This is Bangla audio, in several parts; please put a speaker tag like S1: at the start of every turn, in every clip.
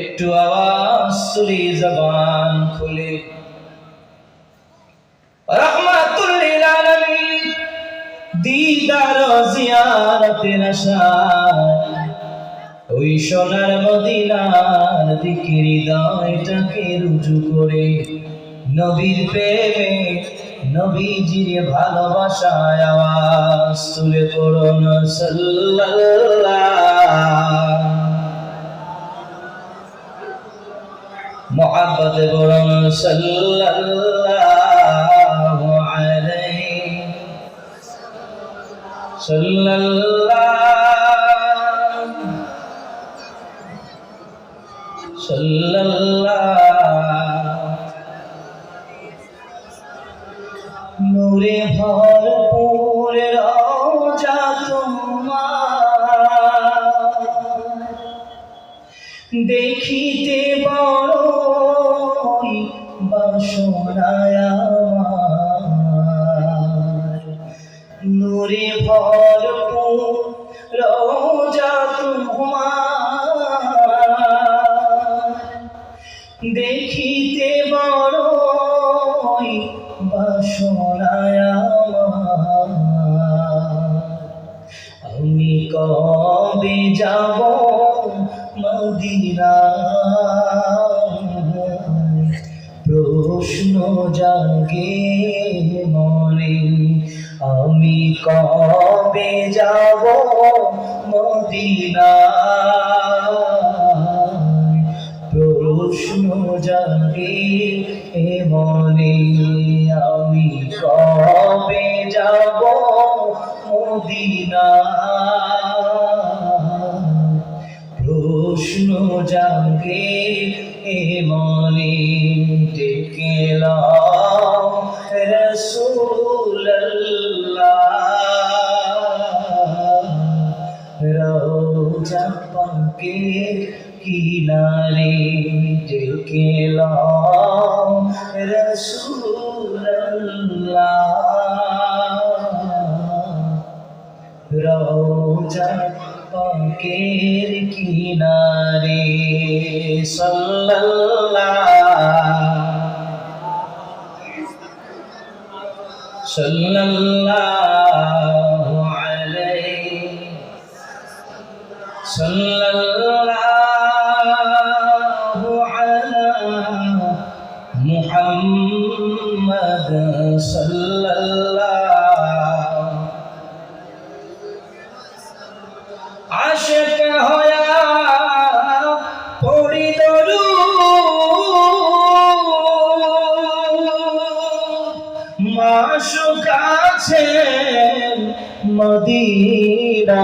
S1: একটু আওয়াজ তুলি জবান খুলে রহমাতুল লিল আলামিন দিদার জিয়ারতের আশায় ওই সোনার মদিনার দিকে হৃদয়টাকে রুজু করে নবীর প্রেমে নবীজির ভালোবাসায় আওয়াজ তুলে পড়ুন সাল্লাল্লাহু মুহাব্বতে পড়ুন সাল্লাল্লাহু আলাইহি নূরে ভরপুর রওজা তোমার দেখিতে বড়ই বাসনায় আমার নূরে ভরপুর রওজা তোমার দেখিতে বড়ই বাসনায় আমার আমি কবে যাব মদিনায় প্রশ্ন জাগে মনে আমি কবে যাব মদিনায় প্রশ্ন জাগে মনে আমি কবে যাব মদিনায় প্রশ্ন জাগে মনে ডেকে লাও রাসূলুল্লাহ রওজা পাকের কিনারে ডেকে লাও রাসূলুল্লাহ রওজা পাকের কিনারে সাল্লাল্লাহু আলাইহি সাল্লাল্লাহু আলা মুহাম্মাদ সাল্লাল্লাহু আশিক হয়া পড়ি দরুদ মাশুক আছেন মদিনা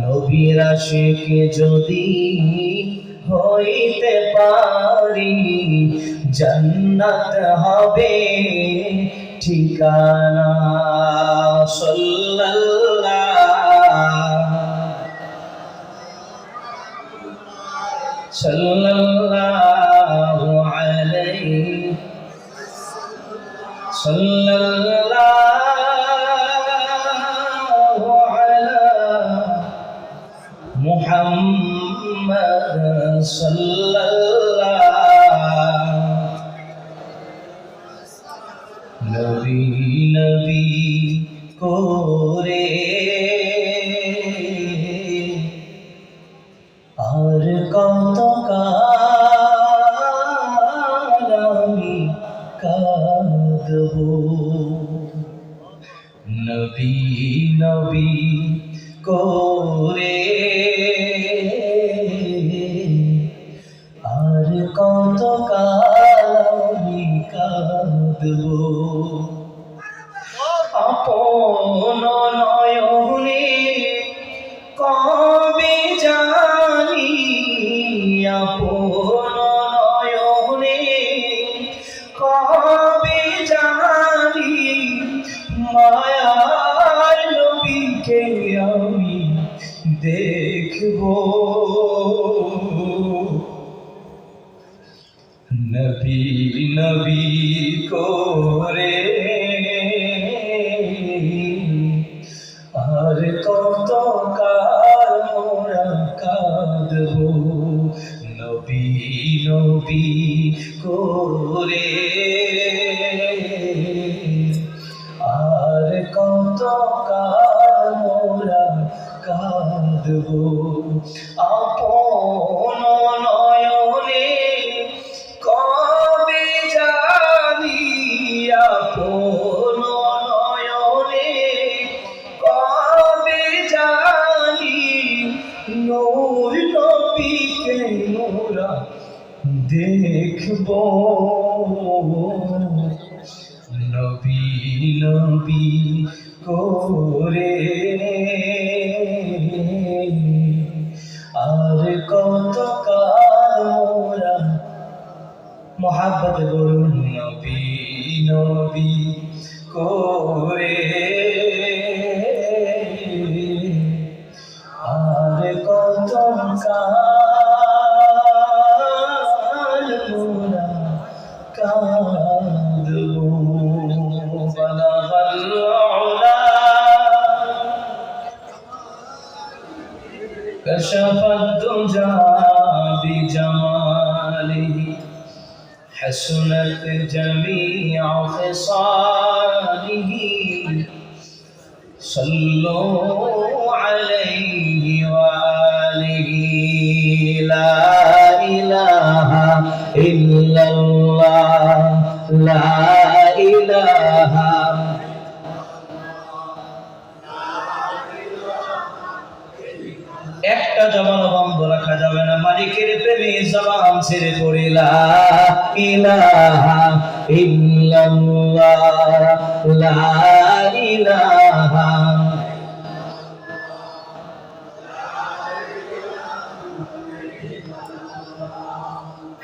S1: নবীর আশিক যদি হইতে পারি জান্নাত হবে ঠিকানা সাল্লাল্লাহু আলাইহি সাল্লাল্লাহু আলা মুহাম্মাদ সাল্লাল্লাহু নবী নবী করে আর কত কাল আমি কাঁদব নবী নবী করে আর কত কাল আমি কাঁদব আপন নয়নে কবে জানি আপন নয়নে কবে জানি মায়ার নবীকে আমি দেখব নবী নবী করে আর কত কাল মোরা কাঁদবো নবী নবী করে আর কত কাল মোরা কাঁদবো আপন নয়নে কবে জানি আপন নয়নে কবে জানি নূর নবীকে মোরা দেখবো নবী নবী করে আর কত কাল মোরা মোহাব্বত বলুন নবী নবী করে আর কত কাল মোরা কাঁদবো বলগল উলা كشف الدجى بجماله حسنت جميع خصاله صلوا عليه وآله لا إله إلا الله لا إله একটা জবান বন্ধ রাখা যাবে না মালিকের প্রেমে জবান ছেড়ে পড়ে লা ইলাহা ইল্লাল্লাহ লা ইলাহা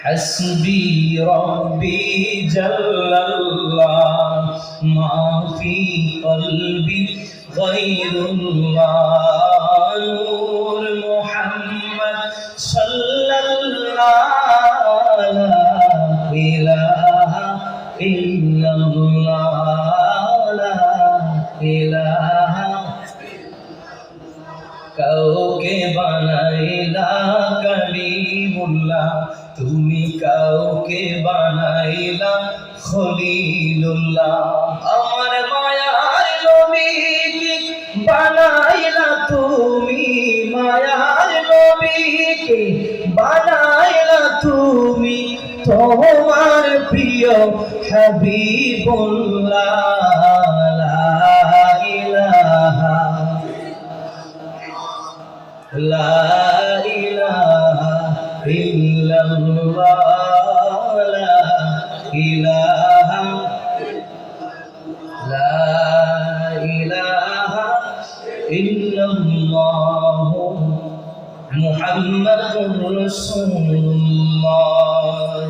S1: حسبي ربي جل الله ما في قلبي غير الله نور محمد صلى الله لا إله إلا الله لا إله কাউকে বানাইলা কালিমুল্লাহ তুমি কাউকে বানাইলা খলিলুল্লাহ আমার মায়ার নবীকে বানাইলা তুমি মায়ার নবীকে বানাইলা তুমি তোমার প্রিয় হাবিবুল্লাহ লা ইলাহা لا إله إلا الله لا إله لا إله إلا الله محمد رسول الله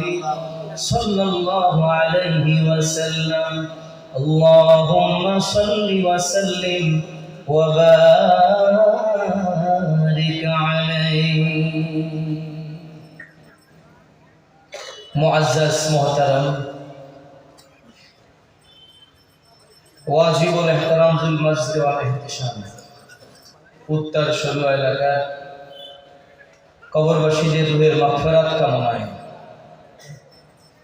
S1: صلى الله عليه وسلم اللهم صل وسلم وبارك عليه معزز محترم واجب الاحترام ذو المجد والاحتشام উত্তর ষোলো এলাকার কবরবাসীদের রুহের মাগফিরাত কামনায়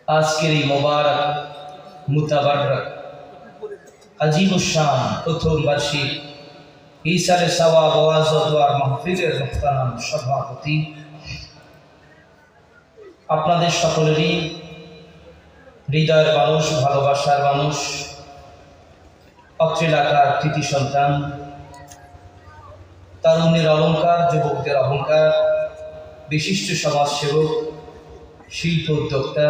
S1: আজকের এই মোবারক মুতাবারক আজিমুশ শান প্রথম বার্ষিক ঈসারে সওয়াব ওয়াজ ও দোয়ার মাহফিলের মুহতারাম সভাপতি আপনাদের সকলেরই হৃদয়ের মানুষ ভালোবাসার মানুষ অত্র এলাকার কৃতি সন্তান তরুণের অলঙ্কার যুবকদের অহংকার বিশিষ্ট সমাজসেবক শিল্প উদ্যোক্তা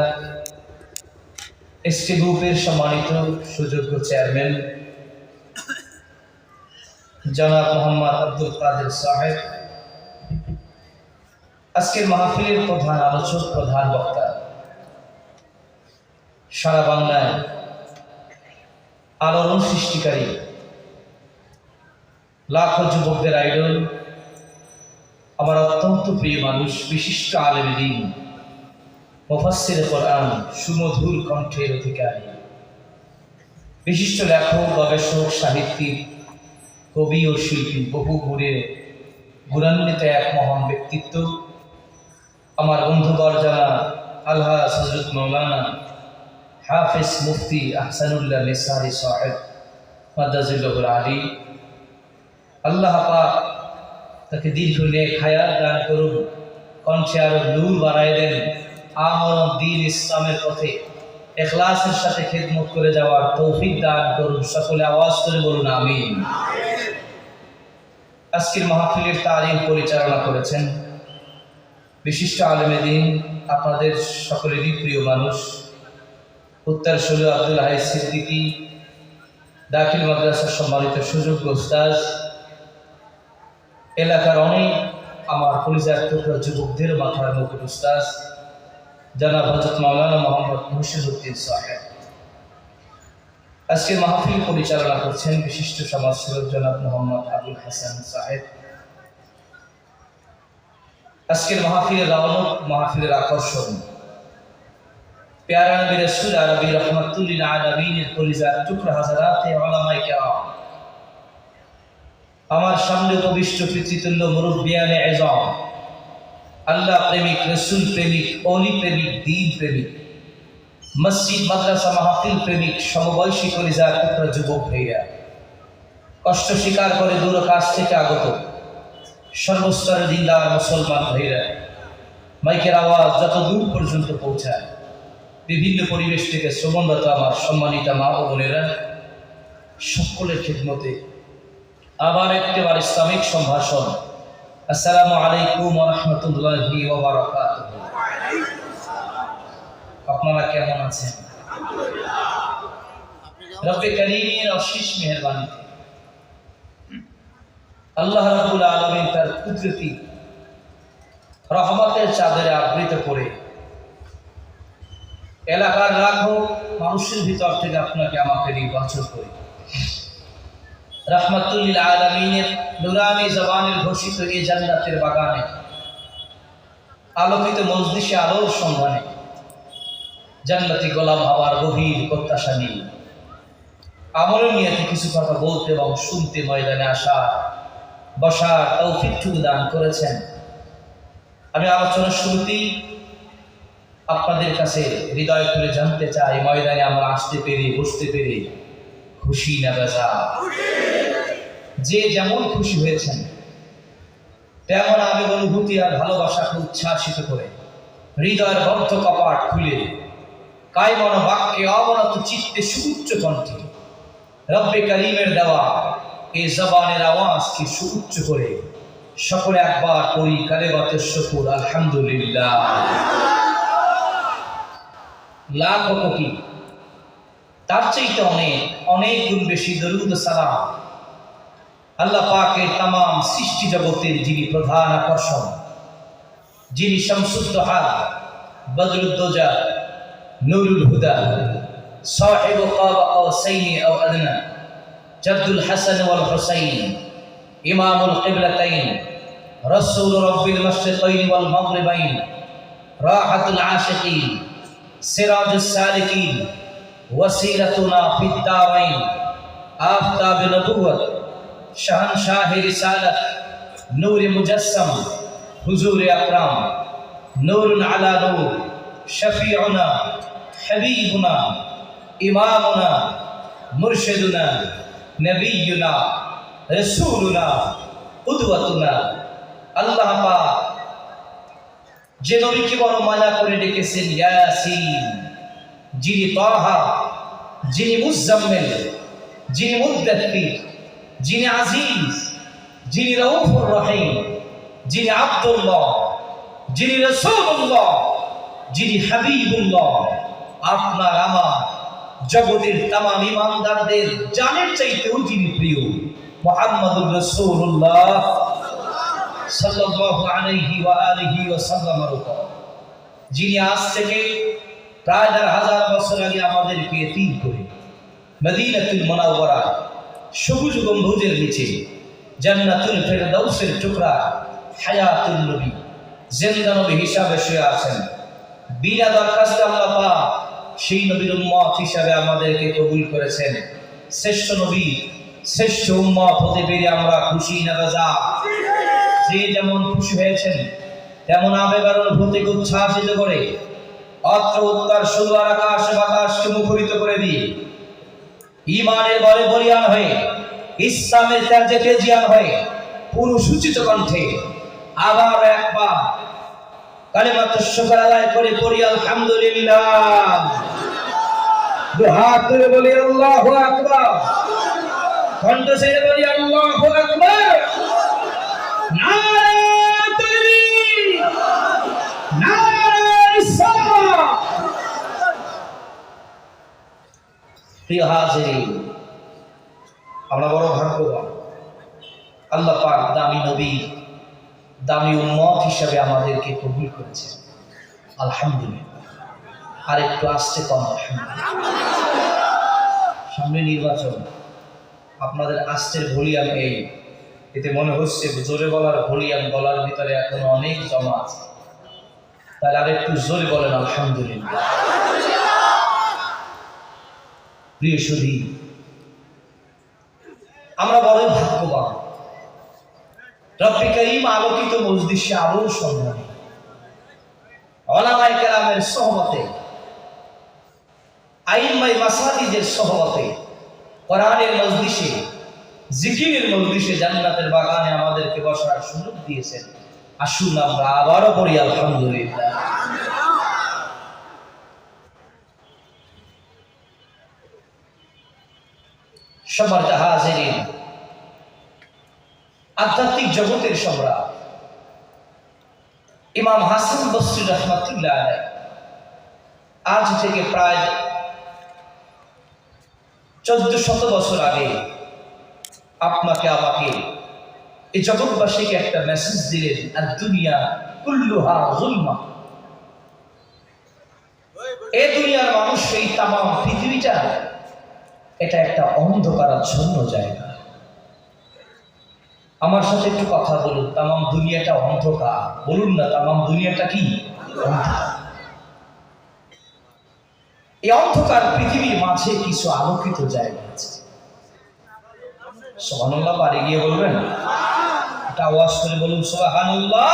S1: এসটি গ্রুপের সম্মানিত সুযোগ্য চেয়ারম্যান জনাব মোহাম্মদ আব্দুল কাদের সাহেব আজকের মাহফিলের প্রধান আলোচক প্রধান বক্তা সারা বাংলায় আলোড়ন সৃষ্টিকারী লাখো যুবকদের আইডল আমার অত্যন্ত প্রিয় মানুষ বিশিষ্ট আলেম দ্বীন মুফাসসিরে কোরআন সুমধুর কণ্ঠের অধিকারী বিশিষ্ট লেখক গবেষক সাহিত্যিক কবি ও শিল্পী বহু গুণান্বিত এক মহান ব্যক্তিত্ব আমার বন্ধুবর যারা আলহাজ হযরত মাওলানা হাফিজ মুফতি আহসানুল্লাহ নিসারী সাহেব মাদ্দাজিল্লাহুল আলী, আল্লাহ পাক তাকে দীর্ঘ নেক হায়াত দান করুন, কণ্ঠে আরো নূর বাড়ায় দেন, আমল দ্বীন ইসলামের পথে ইখলাসের সাথে খেদমত করে যাওয়ার তৌফিক দান করুন। সকলে আওয়াজ করে বলুন আমিন। আজকের মাহফিলের তারিখ পরিচালনা করেছেন বিশিষ্ট আলেমে দ্বীন, আপনাদের সকলেরই প্রিয় মানুষ, উত্তরসূরি আব্দুল হাই সিদ্দিকী দাখিল মাদ্রাসার সম্মানিত সুযোগ্য উস্তাদ, এলাকার অনেক আমার কলিজার টুকরা যুবকদের মাথার মুকুট উস্তাদ জনাব হযরত মাওলানা মোহাম্মদ মুর্শিদউদ্দিন সাহেব। আজকে মাহফিল পরিচালনা করছেন বিশিষ্ট সমাজসেবক জনাব মোহাম্মদ আবুল হাসান সাহেব। আজকের মাহফিলের রওনক, মাহফিলের আকর্ষণ প্যারা নবী রাসূল আরবি রহমাতুল্লিল আলামিনের কলিজার টুকরা হাজারাতে উলামায়ে কেরাম, আমার সামনে উপবিষ্ট পিতৃতুল্য মুরব্বিয়ানে আযম, আল্লাহ প্রেমিক, রসুল প্রেমিক, অলি প্রেমিক, দ্বীন প্রেমিক, মসজিদ মাদ্রাসা মাহফিল প্রেমিক, সমবয়সী কলিজার টুকরা যুবক ভাইরা, কষ্ট স্বীকার করে দূর কাছ থেকে আগত সর্বস্তরের দিনদার মুসলমান ভাইরা, মাইকের আওয়াজ যত দূর পর্যন্ত পৌঁছায়, বিভিন্ন পরিবেশ থেকে শ্রবণরত আমার সম্মানিত মা ও বোনেরা, সকলের খেদমতে আবার একবার ইসলামিক সম্ভাষণ। আসসালামু আলাইকুম ওয়া রাহমাতুল্লাহি ওয়া বারাকাতুহু। আপনারা কেমন আছেন? রব্বে কারীমের অশেষ মেহেরবানিতে আল্লাহ রাব্বুল আলামিন তার কুদরতি রহমতের চাদরে আবৃত করে এলাকার লাখো মানুষের ভিতর থেকে আপনাকে আমাকে নির্বাচন করে রাহমাতুল্লিল আলামিনের নুরানি জবানের ঘোষিত এই জান্নাতের বাগানে আলোকিত মজলিসে আলোর সন্ধানে জান্নাতি গোলাম হওয়ার গভীর প্রত্যাশা নিয়ে আমলের নিয়তে কিছু কথা বলতে এবং শুনতে ময়দানে আসা বসার তৌফিকটুকু দান করেছেন। আমি আলোচনার শুরুতেই আপনাদের কাছে হৃদয় খুলে জানতে চাই, ময়দানে আমরা আসতে পেরে, বসতে পেরে খুশি না বেজার? যে যেমন খুশি হয়েছেন তেমন আবেগ, অনুভূতি আর ভালোবাসাকে উচ্ছ্বাসিত করে হৃদয়ের বদ্ধ কপাট খুলে কায়মন বাক্যে অবনত চিত্তে সুউচ্চ কণ্ঠে রব্বে কারীমের দেওয়া এই জবানের আওয়াজকে সুউচ্চ করে সকলে একবার পড়ি কালেমাতুশ শুকর, আলহামদুলিল্লাহ। লাখ কোটি তার চাইতে অনেক অনেক গুণ বেশি দরুদ সালাম আল্লাহ পাকের তামাম সৃষ্টি জগতের যিনি প্রধান আকর্ষণ, যিনি শামসুদ্দোহা, বদরুদ্দোজা, নূরুল হুদা, সাহিবু কাবা কাওসাইনি আও আদনা, জাদ্দুল হাসান ওয়াল হুসাইন, ইমামুল কিবলাতাইন, রাসূল রাব্বিল মাশরিকাইন ওয়াল মাগরিবাইন, রাহাতুল আশিকিন, সিরাজুস সালিকিন, ওয়াসিলাতুনা ফিদ দারাইন, আফতাব নবুওয়াত, শাহনশাহ রিসালাত, নূর মুজাসসাম, হুজুর আকরাম, নূরুন আলা নূর, শফিউনা, হাবিবুনা, ইমামুনা, মুরশিদুনা, নবিয়ুনা, রাসূলুনা, কুদওয়াতুনা। আল্লাহ পাক যে নবীকে বড় মায়া করে ডেকেছেন ইয়াসিন, যিনি তাহা, যিনি মুজাম্মিল, যিনি মুদ্দাথির, যিনি আজিজ, যিনি রাউফুর রহিম, যিনি আব্দুল্লাহ, যিনি রাসূলুল্লাহ, যিনি হাবিবুল্লাহ, আপনার আমার জগতের তামাম ইমানদারদের জানের চাইতেও যিনি প্রিয়, মুহাম্মদুর রাসূলুল্লাহ সাল্লাল্লাহু আলাইহি ওয়া আলিহি ওয়া সাল্লামের উপর, যিনি আজ থেকে প্রায় ১,০০০ বছর আগে আমাদেরকে তীর করে মদিনাতুল মুনাওয়ারা সবুজ গম্বুজের নিচে জান্নাতুল ফেরদাউসের টুকরা হায়াতুল নবী, জিন্দা নবী হিসাবে শুয়ে আছেন। বিনা দরখাস্তে আল্লাহ পাক সেই নবীর উম্মত হিসাবে আমাদেরকে কবুল করেছেন। শ্রেষ্ঠ নবী, শ্রেষ্ঠ উম্মত হতে পেরে আমরা খুশি না বেজার? যে যেমন খুশি হয়েছেন তেমন আবেগ আর অনুভূতিকে উচ্ছ্বাসিত করে অত্র উত্তর সুদূর আকাশ বাতাসকে মুখরিত করে দিয়ে ঈমানের বলে বলিয়ান হয়ে ইসলামের তেজে তেজিয়ান হয়ে পুরুষ উচিত কণ্ঠে আবার একবার কালিমাতুশ শুকর আদায় করে পড়ি আলহামদুলিল্লাহ। দুহাত তুলে বলি আল্লাহু আকবার, কণ্ঠ ছেড়ে বলি আল্লাহু আকবার। নারে তাকবীর, নারে রিসালাত। প্রিয় হাজিরিন, আমরা বড় ভাগ্যবান, আল্লাহ পাক দামি নবী দামি উম্মত হিসেবে আমাদেরকে কবুল করেছেন, আলহামদুলিল্লাহ। আর একটু আসছে কম, সামনে নির্বাচন, আপনাদের আসছের ভলিউম এই, এতে মনে হচ্ছে জোরে বলার ভলিউম বলার ভিতরে এখনো অনেক জমা আছে, তাহলে আর একটু জোরে বলেন আলহামদুলিল্লাহ। প্রিয় সুধী, আমরা বড় ভাগ্যবান, রব্বে করিম আলোকিত মজলিসে আলোর সন্ধানে উলামায়ে কেরামের সোহবতে, আইম্মায়ে মাসাজিদের সোহবতে, কোরআনের মজলিসে, জিকিরের মজলিসে, জান্নাতের বাগানে আমাদেরকে বসার সুযোগ দিয়েছেন। আসুন আমরা আবারও পড়ি আলহামদুলিল্লাহ। সম্মানিত হাজিরিন, আধ্যাত্মিক জগতের সম্রাট ইমাম হাসান বসরি রাহমাতুল্লাহ আলাইহি আজ থেকে প্রায় 1400 বছর আগে আপনাকে আমাকে এই জগৎবাসীকে একটা মেসেজ দিলেন, আদ-দুনিয়া কুল্লুহা যুলমা। এই দুনিয়ার মানুষ, এই তামাম পৃথিবীটা এটা একটা অন্ধকারাচ্ছন্ন জায়গা। আমার সাথে একটু কথা বলুন, তামাম দুনিয়াটা অন্ধকার, বলুন না তামাম দুনিয়াটা কি অন্ধকার। এই অন্ধকার পৃথিবীর মাঝে কিছু আলোকিত জায়গা আছে। সুবহানাল্লাহ, বাড়ি গিয়ে বলবেন, এটা আওয়াজ করে বলুন সুবহানাল্লাহ।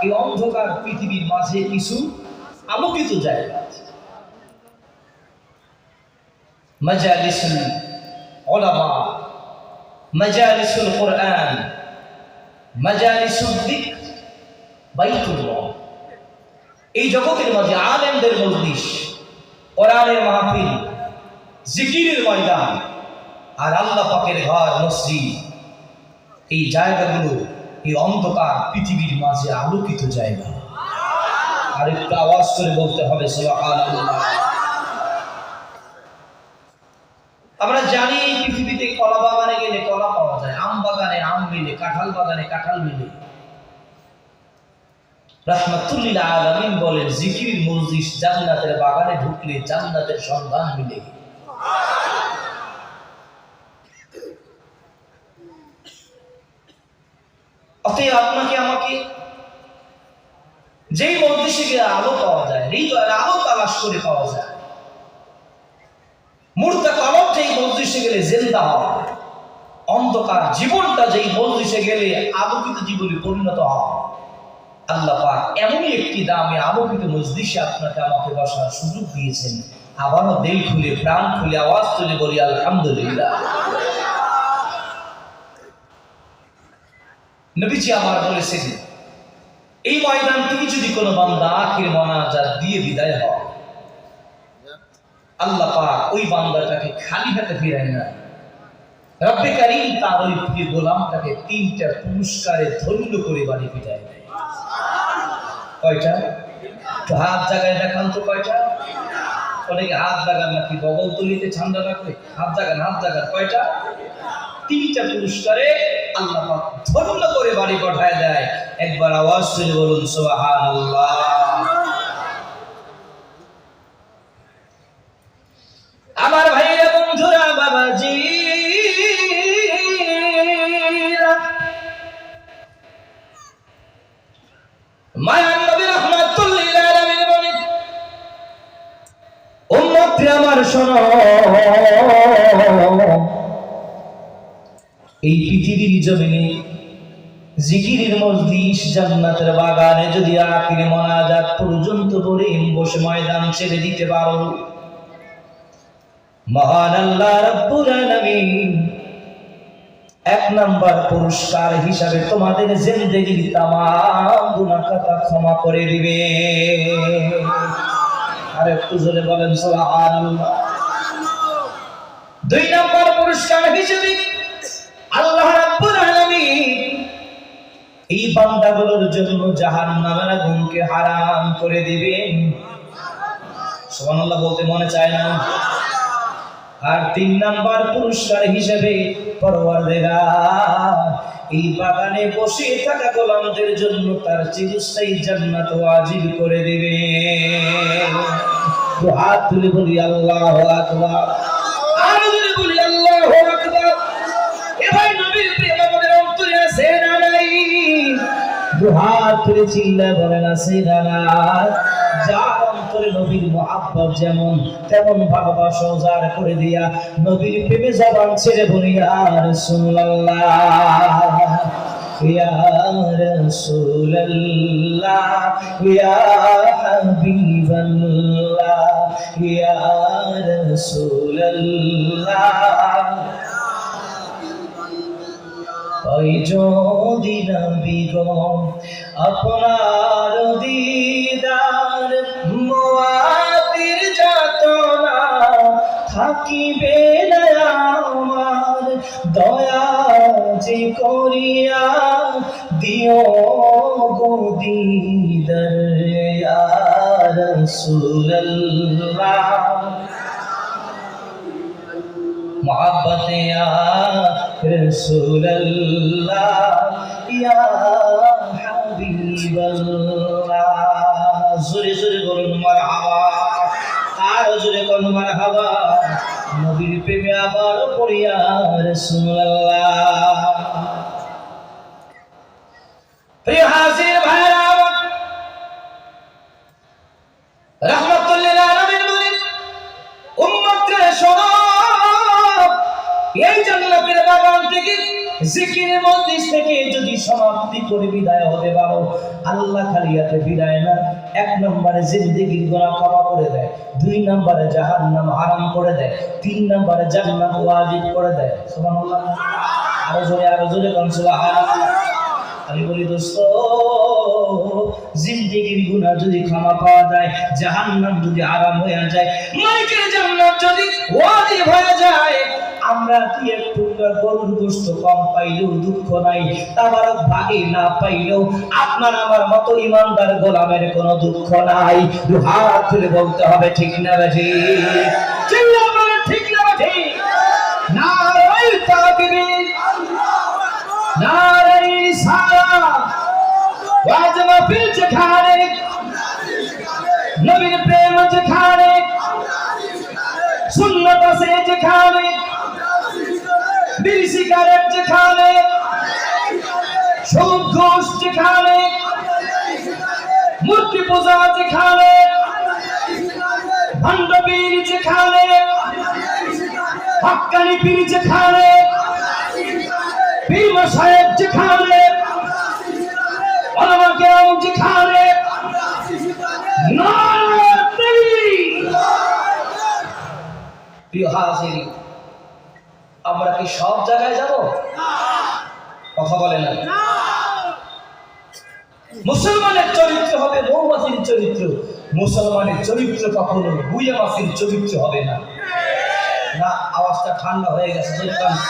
S1: এই অন্ধকার পৃথিবীর মাঝে কিছু আলোকিত জায়গা আছে। মাজালিসুল উলামা, মাজালিসুল কোরআন, মাজালিসুল যিকর, বাইতুল্লাহ। এই জগতের মাঝে আলেমদের মজলিস, কোরআনের মাহফিল, জিকিরের ময়দান আর আল্লাহ পাকের ঘর মসজিদ, এই জায়গাগুলো এই অন্ধকার পৃথিবীর মাঝে আলোকিত জায়গা। আর একটু আওয়াজ করে বলতে হবে সুবহানাল্লাহ। আমরা জানি পৃথিবীতে কলা বাগানে গেলে কলা পাওয়া যায়, আম বাগানে আম মিলে, কাঁঠাল বাগানে কাঁঠাল মিলে। রাহমাতুল লিল আলামিন বলেন, জিকির মজলিস জান্নাতের বাগানে ঢুকলে জান্নাতের সন্ধান মিলে। অতএব আপনাকে আমাকে যেই মজলিসে গিয়ে আলো পাওয়া যায়, হৃদয়ের আলো তালাশ করে পাওয়া যায়, মুর্দা কলব যেই মজলিসে গেলে জিন্দা হয়, অন্ধকার জীবনটা যেই মজলিসে গেলে আলোকিত জীবনে পরিণত হয়। আল্লাহ পাক এমনই একটি দামে আলোকিত মজলিসে আপনাকে আমাকে বসার সুযোগ দিয়েছেন। আবারও দিল খুলে প্রাণ খুলে আওয়াজ তুলে বলি আলহামদুলিল্লাহ। নবীজি আমার বলেছেন, এই ময়দান থেকে যদি কোনো বান্দা আখির মোনাজাত দিয়ে বিদায় হয়, আল্লাহ পাক ওই বান্দাটাকে খালি হাতে ফিরায় না। রব্বে কারীম তার ওই প্রিয় গোলামটাকে 3টা পুরস্কারে ধন্য করে বাড়ি ফিরায় দেয়। কয়টা? তো হাত জায়গায় দেখান তো কয়টা? অনেকে হাত জাগান নাকি বগল তুলিতে ঠান্ডা রাখবে, হাত জাগান, হাত জাগান। কয়টা? 3টা পুরস্কারে আল্লাহ পাক ধন্য করে বাড়ি পাঠায় দেয়। একবার আওয়াজ করে বলুন সুবহানাল্লাহ। আমার ভাইরা, বন্ধুরা, বাবাজি, মায়ার নবী রাহমাতুল লিল আলামিন বলেন, উম্মত আমার শোনো, এই পৃথিবীর জমিনে জিকিরের মজলিস জান্নাতের বাগানে যদি আখির মোনাজাত পর্যন্ত পড়ে বসে ময়দান ছেড়ে দিতে পারো, মহান আল্লাহ রাব্বুল আলামিন এক নাম্বার পুরস্কার হিসাবে তোমাদের জিন্দেগির তামাম গুনাহ খাতা ক্ষমা করে দিবে। আর একটু জোরে বলেন সুবহানাল্লাহ। দুই নাম্বার পুরস্কার হিসেবে আল্লাহ রাব্বুল আলামিন এই বান্দাগুলোর জন্য জাহান্নামের আগুনকে হারাম করে দিবেন। সুবহানাল্লাহ বলতে মনে চায় না? আর তিন নাম্বার পুরস্কার হিসেবে পরওয়ারদিগার এই বাগানে বসে থাকা গোলামদের জন্য তার চিরস্থায়ী জান্নাত ওয়াজিব করে দিবে। তো হাত তুলে বলি আল্লাহু আকবার, আর তুলে বলি আল্লাহু আকবার। এ ভাই নবীর প্রেম আমাদের অন্তরে আছে না নাই? হাত তুলে চিল্লায় বলেন আছে না নাই? যার অন্তরে নবীর মুহাব্বত যেমন তেমন ভালোবাসা উজাড় করে দিয়া নবীর প্রেমে জবান ছেড়ে বলি ইয়া রাসূলুল্লাহ, ইয়া রাসূলুল্লাহ, ইয়া হাবিবাল্লাহ, ইয়া রাসূলুল্লাহ। ওই যদি নবী গো আপনার দিদার মুআতির যাতনা থাকিবে না আমার, দয়া যে করিয়া দিও গো দিদার ইয়া রাসূলুল্লাহ। मोहब्बत या रसूल अल्लाह या हबीब अल्लाह। जोरे जोरे बोलুন মারহাবা, আর জোরে বলুন মারহাবা। নবীর প্রেমে আবার পড়ি ইয়া রাসূলুল্লাহ। প্রিয় হাজির ভাইরা রাহমাতুল লিল আলামিন বলেন, উম্মতকে শোনো, এই জান্নাতের বাগান থেকে জিকিরের মজলিস থেকে যদি সমাপ্তি করে বিদায় হতে পারো, আল্লাহ খালি হাতে বিদায় না, এক নম্বরে জিন্দেগির গুনাহ ক্ষমা করে দেয়, দুই নম্বরে জাহান্নাম হারাম করে দেয়, তিন নম্বরে জান্নাত ওয়াজিব করে দেয়। সুবহানাল্লাহ। আরো জোরে কোন সুবহানাল্লাহ। আমি বলি দোস্ত, জিন্দেগির গুনাহ যদি ক্ষমা পাওয়া যায়, জাহান্নাম যদি হারাম হয়ে যায়, মালিকের জান্নাত যদি ওয়াজিব হয়ে যায়, আমরা কি একটু গরুর গোশত কম পাইলেও দুঃখ নাই, তাবারক ভাগে না পাইলেও আপনার আমার মতো ইমানদার গোলামের কোনো দুঃখ নাই। হাত তুলে বলতে হবে ঠিক না বেঠি? চিল্লাও বলেন ঠিক না বেঠি? নারায়ে তাকবীর, নারায়ে রিসালাত, ওয়াজ মাহফিল যেখানে, নবীর প্রেম যেখানে, সুন্নাত আছে যেখানে, বিড়ি সিগারেট যেখানে, সুদ ঘুষ যেখানে, মূর্তি পূজা যেখানে, ভণ্ডপীর যেখানে, হক্কানি পীর যেখানে, পীর মাশায়েখ যেখানে, উলামা কেরাম যেখানে, নারে তাকবীর। প্রিয় হাজিরিন, আমরা কি সব জায়গায় যাব? কথা বলে না। মুসলমানের চরিত্র হবে মৌমাছির চরিত্র, মুসলমানের চরিত্র কখনো বুইয়া মাছির চরিত্র হবে না। না, আওয়াজটা ঠান্ডা হয়ে গেছে,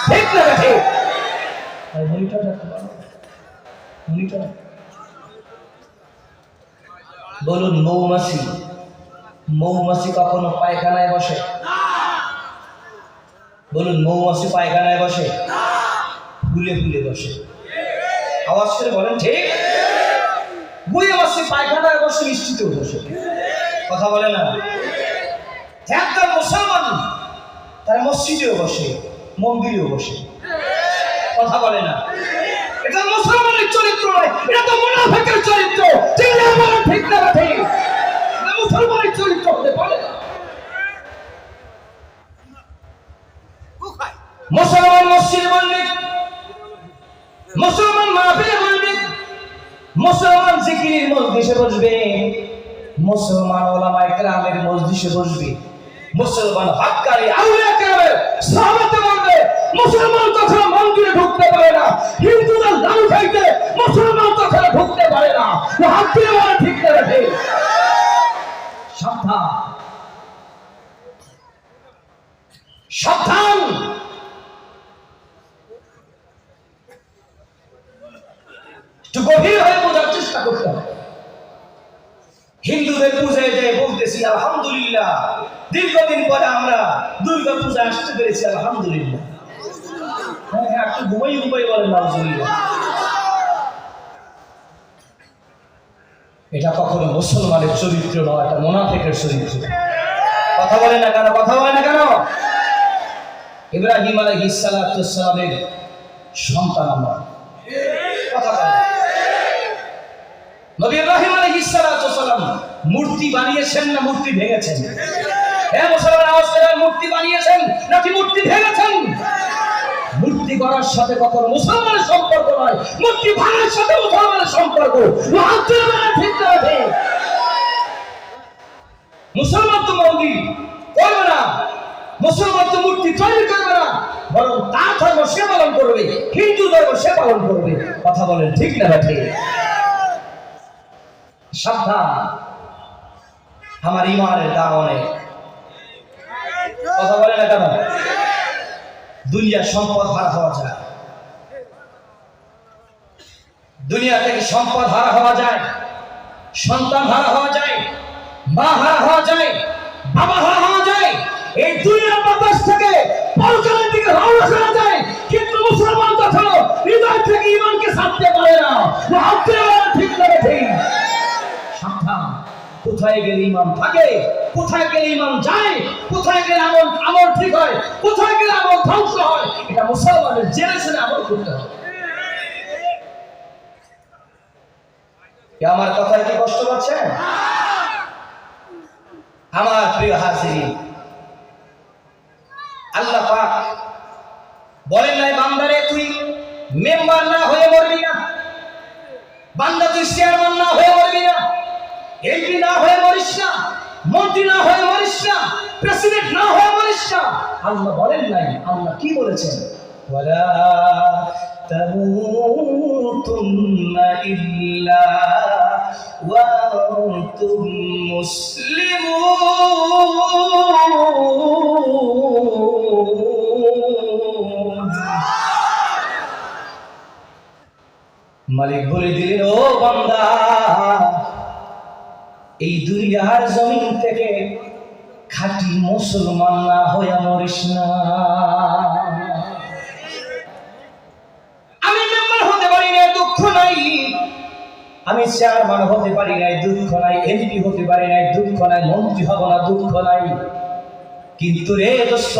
S1: ঠিক না ঠিক? মনিটর রাখতে পারো, মনিটর বলুন। মৌমাছি কখনো পায়খানায় বসে? বলুন, মৌমাছি পায়খানায় বসে? ফুলে ফুলে বসে। আওয়াজ করে বলেন ঠিক? বুইয়া মাছি পায়খানায় বসে, মিষ্টিতেও বসে। কথা বলে না? একদম মুসলমান তার মসজিদেও বসে, মন্দিরেও বসে। কথা বলে না? এটা মুসলমানের চরিত্র নয়, এটা তো মুনাফিকের চরিত্র। ঠিক না ঠিক? মুসলমানের চরিত্র হতে পারে না। মুসলমান মসজিদে বলবে, মুসলমান মাহফিলে বলবে, কিসে বসবে? মুসলমান ওলামায়ে কেরামের মজলিসে বসবে। মুসলমান হক্কানি আউলিয়া কেরামের সাহাবাতে বলবে মুসলমান কখনো মন্দিরে ঢুকতে পারে না, হিন্দুরা লাউ খাইতে মুসলমান কখনো ঢুকতে পারে না। হাত দিয়ে বলে ঠিক না রাখে। সাবধান, সাবধান। একটু গভীর হয়ে বোঝার চেষ্টা করতে হবে। হিন্দুদের পূজায় যে বলতেছি আলহামদুলিল্লাহ, দীর্ঘদিন পরে আমরা দুর্গা পূজা আসতে পেরেছি আলহামদুলিল্লাহ। হ্যাঁ, একটু ঘুমাই ঘুমাই বলেন আলহামদুলিল্লাহ। এটা কখনো মুসলমানের চরিত্র নয়, এটা মুনাফিকের চরিত্র। কথা বলে না কেন? কথা বলে না কেন? ইব্রাহিম আলাইহিস সালাতু ওয়াস সালামের সন্তান আমরা। কথা বলে নবী ইব্রাহিম আলাইহিস সালাতু ওয়াস সালাম মূর্তি বানিয়েছেন না মূর্তি ভেঙেছেন? হ্যাঁ মুসলমান, আওয়াজ করে মূর্তি বানিয়েছেন নাকি মূর্তি ভেঙেছেন? মূর্তি করার সাথে কখনো মুসলমানের সম্পর্ক নয়, মূর্তি ভাঙার সাথে মুসলমানের সম্পর্ক। ঠিক আছে, মুসলমান তো মন্দির করবে না, মুসলমান তো মূর্তি তৈরি করবে না, বরং তার ধর্ম সে পালন করবে, হিন্দু ধর্ম সে পালন করবে। কথা বলেন ঠিক না ঠিক? সাবধান, আমার ইমানের দাম অনেক। কথা বলে না কেন? দুনিয়ার সম্পদ হারা হওয়া যায়, দুনিয়া থেকে সম্পদ হারা হওয়া যায়, সন্তান হারা হওয়া যায়, মা হারা হওয়া যায়, বাবা হারা হওয়া যায়, এই দুনিয়ার বাতাস থেকে পরকালের দিকে রওনা করা যায়। কিন্তু মুসলমান কখনো হৃদয় থেকে ঈমানকে ছাড়তে পারে না। ঠিক না ঠিক? সাবধান, কোথায় গেলে ঈমান থাকে, কোথায় গেলে ঈমান যায়, কোথায় গেলে আমল ঠিক হয়, কোথায় গেলে আমল ধ্বংস হয়, এটা মুসলমানের জেনে শুনে আমল করতে হবে। আমার কথায় কি কষ্ট পাচ্ছেন? আমার প্রিয় হাজিরিন, আল্লাহ পাক বলেন নাই বান্দারে তুই মেম্বার না হয়ে মরবি না, বান্দা তুই চেয়ারম্যান না হয়ে মরবি না, এমপি না হয়ে মরিস না, মন্ত্রী না হয়ে মরিস না, প্রেসিডেন্ট না হয়ে মরিস না। আল্লাহ বলেন নাই। আল্লাহ কি বলেছেন? ওয়ালা তামুতুন্না ইল্লা ওয়া আনতুম মুসলিমুন। মালিক বলে দিলেন, ও বান্দা, এই দুনিয়ার জমিন থেকে খাঁটি মুসলমান না হয়ে মরিস না। আমি মেম্বার হতে পারি না, দুঃখ নাই। আমি চেয়ারম্যান হতে পারি নাই, দুঃখ নাই। এমপি হতে পারি নাই, দুঃখ নাই। মন্ত্রী হব না, দুঃখ নাই। কিন্তু রে দোস্ত,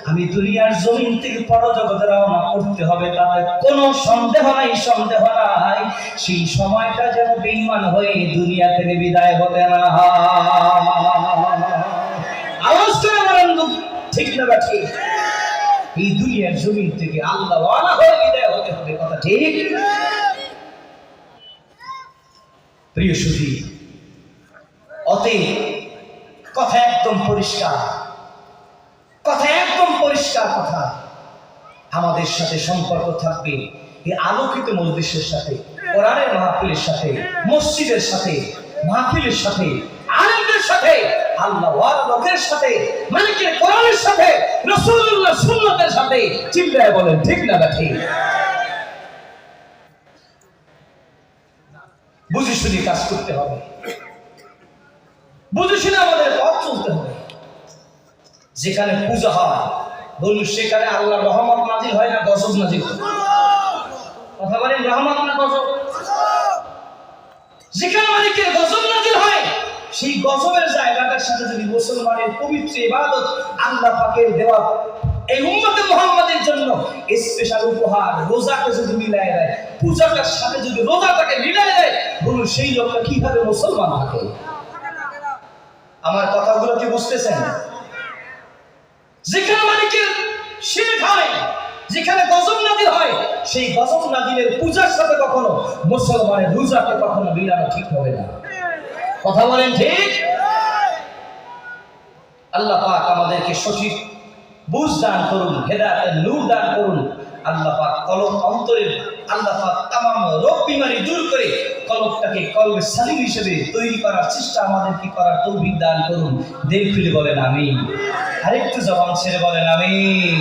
S1: আমি দুনিয়ার জমিন থেকে পরজগতে রওনা করতে হবে, তাতে কোনো সন্দেহ নাই, সন্দেহ নাই। সেই সময়টা যেন বেঈমান হয়ে দুনিয়া থেকে বিদায় হতে না হয়। আওয়াজ করে বলেন ঠিক না ঠিক? এই দুনিয়ার জমিন থেকে আল্লাহ ওয়ালা হয়ে বিদায় হতে হবে। কথা ঠিক? প্রিয় সুধী, অতএব কথা একদম পরিষ্কার, কথা একদম পরিষ্কার কথা। আমাদের সাথে সম্পর্ক থাকবে এই আলোকিত মজলিসের সাথে, কোরআনের মাহফিলের সাথে, মসজিদের সাথে, মাহফিলের সাথে, আলেমদের সাথে, আল্লাহ ওয়ালা লোকের সাথে, মালিকের কোরআনের সাথে, রাসূলুল্লাহ সুন্নাতের সাথে। চিল্লায় বলেন ঠিক না ঠিক? বুঝে শুনে কাজ করতে হবে, বুঝে শুনে আমাদের পথ চলতে হবে। যেখানে পূজা হয় বলুন, সেখানে আল্লাহ রহমত নাজিল হয় না গজব নাজিল হয়? কথা বলেন, রহমত না গজব? যেখানে মালিকের গজব নাজিল হয়, সেই গজবের জায়গাটার সাথে যদি মুসলমানের পবিত্র ইবাদত, আল্লাহ পাকের দেওয়া এই উম্মতে মুহাম্মাদের জন্য স্পেশাল উপহার রোজাকে যদি মিলাই দেয়, পূজাটার সাথে যদি রোজাটাকে মিলাই দেয়, বলুন সেই লোকটা কিভাবে মুসলমান থাকে? আমার কথাগুলো কি বুঝতেছেন? যেখানে মালিকের শিরক হয়, যেখানে গজব নাজিল হয় সেই গজব নাজিলের পূজার সাথে কখনো মুসলমানের রোজাকে কখনো মিলানো ঠিক হবে না। কথা বলেন ঠিক? আল্লাহ পাক আমাদেরকে সঠিক বুঝ দান করুন, হেদায়েতের নূর দান করুন। আল্লাহ পাক কলব অন্তরের আল্লাহ পাক তামাম রোগ বিমারি দূর করে কলবটাকে কলবে সালিম হিসেবে তৈরি করার চেষ্টা আমাদেরকে করার তৌফিক দান করুন। দিল খুলে বলেন আমিন। আরেকটু জবান ছেড়ে বলেন আমিন।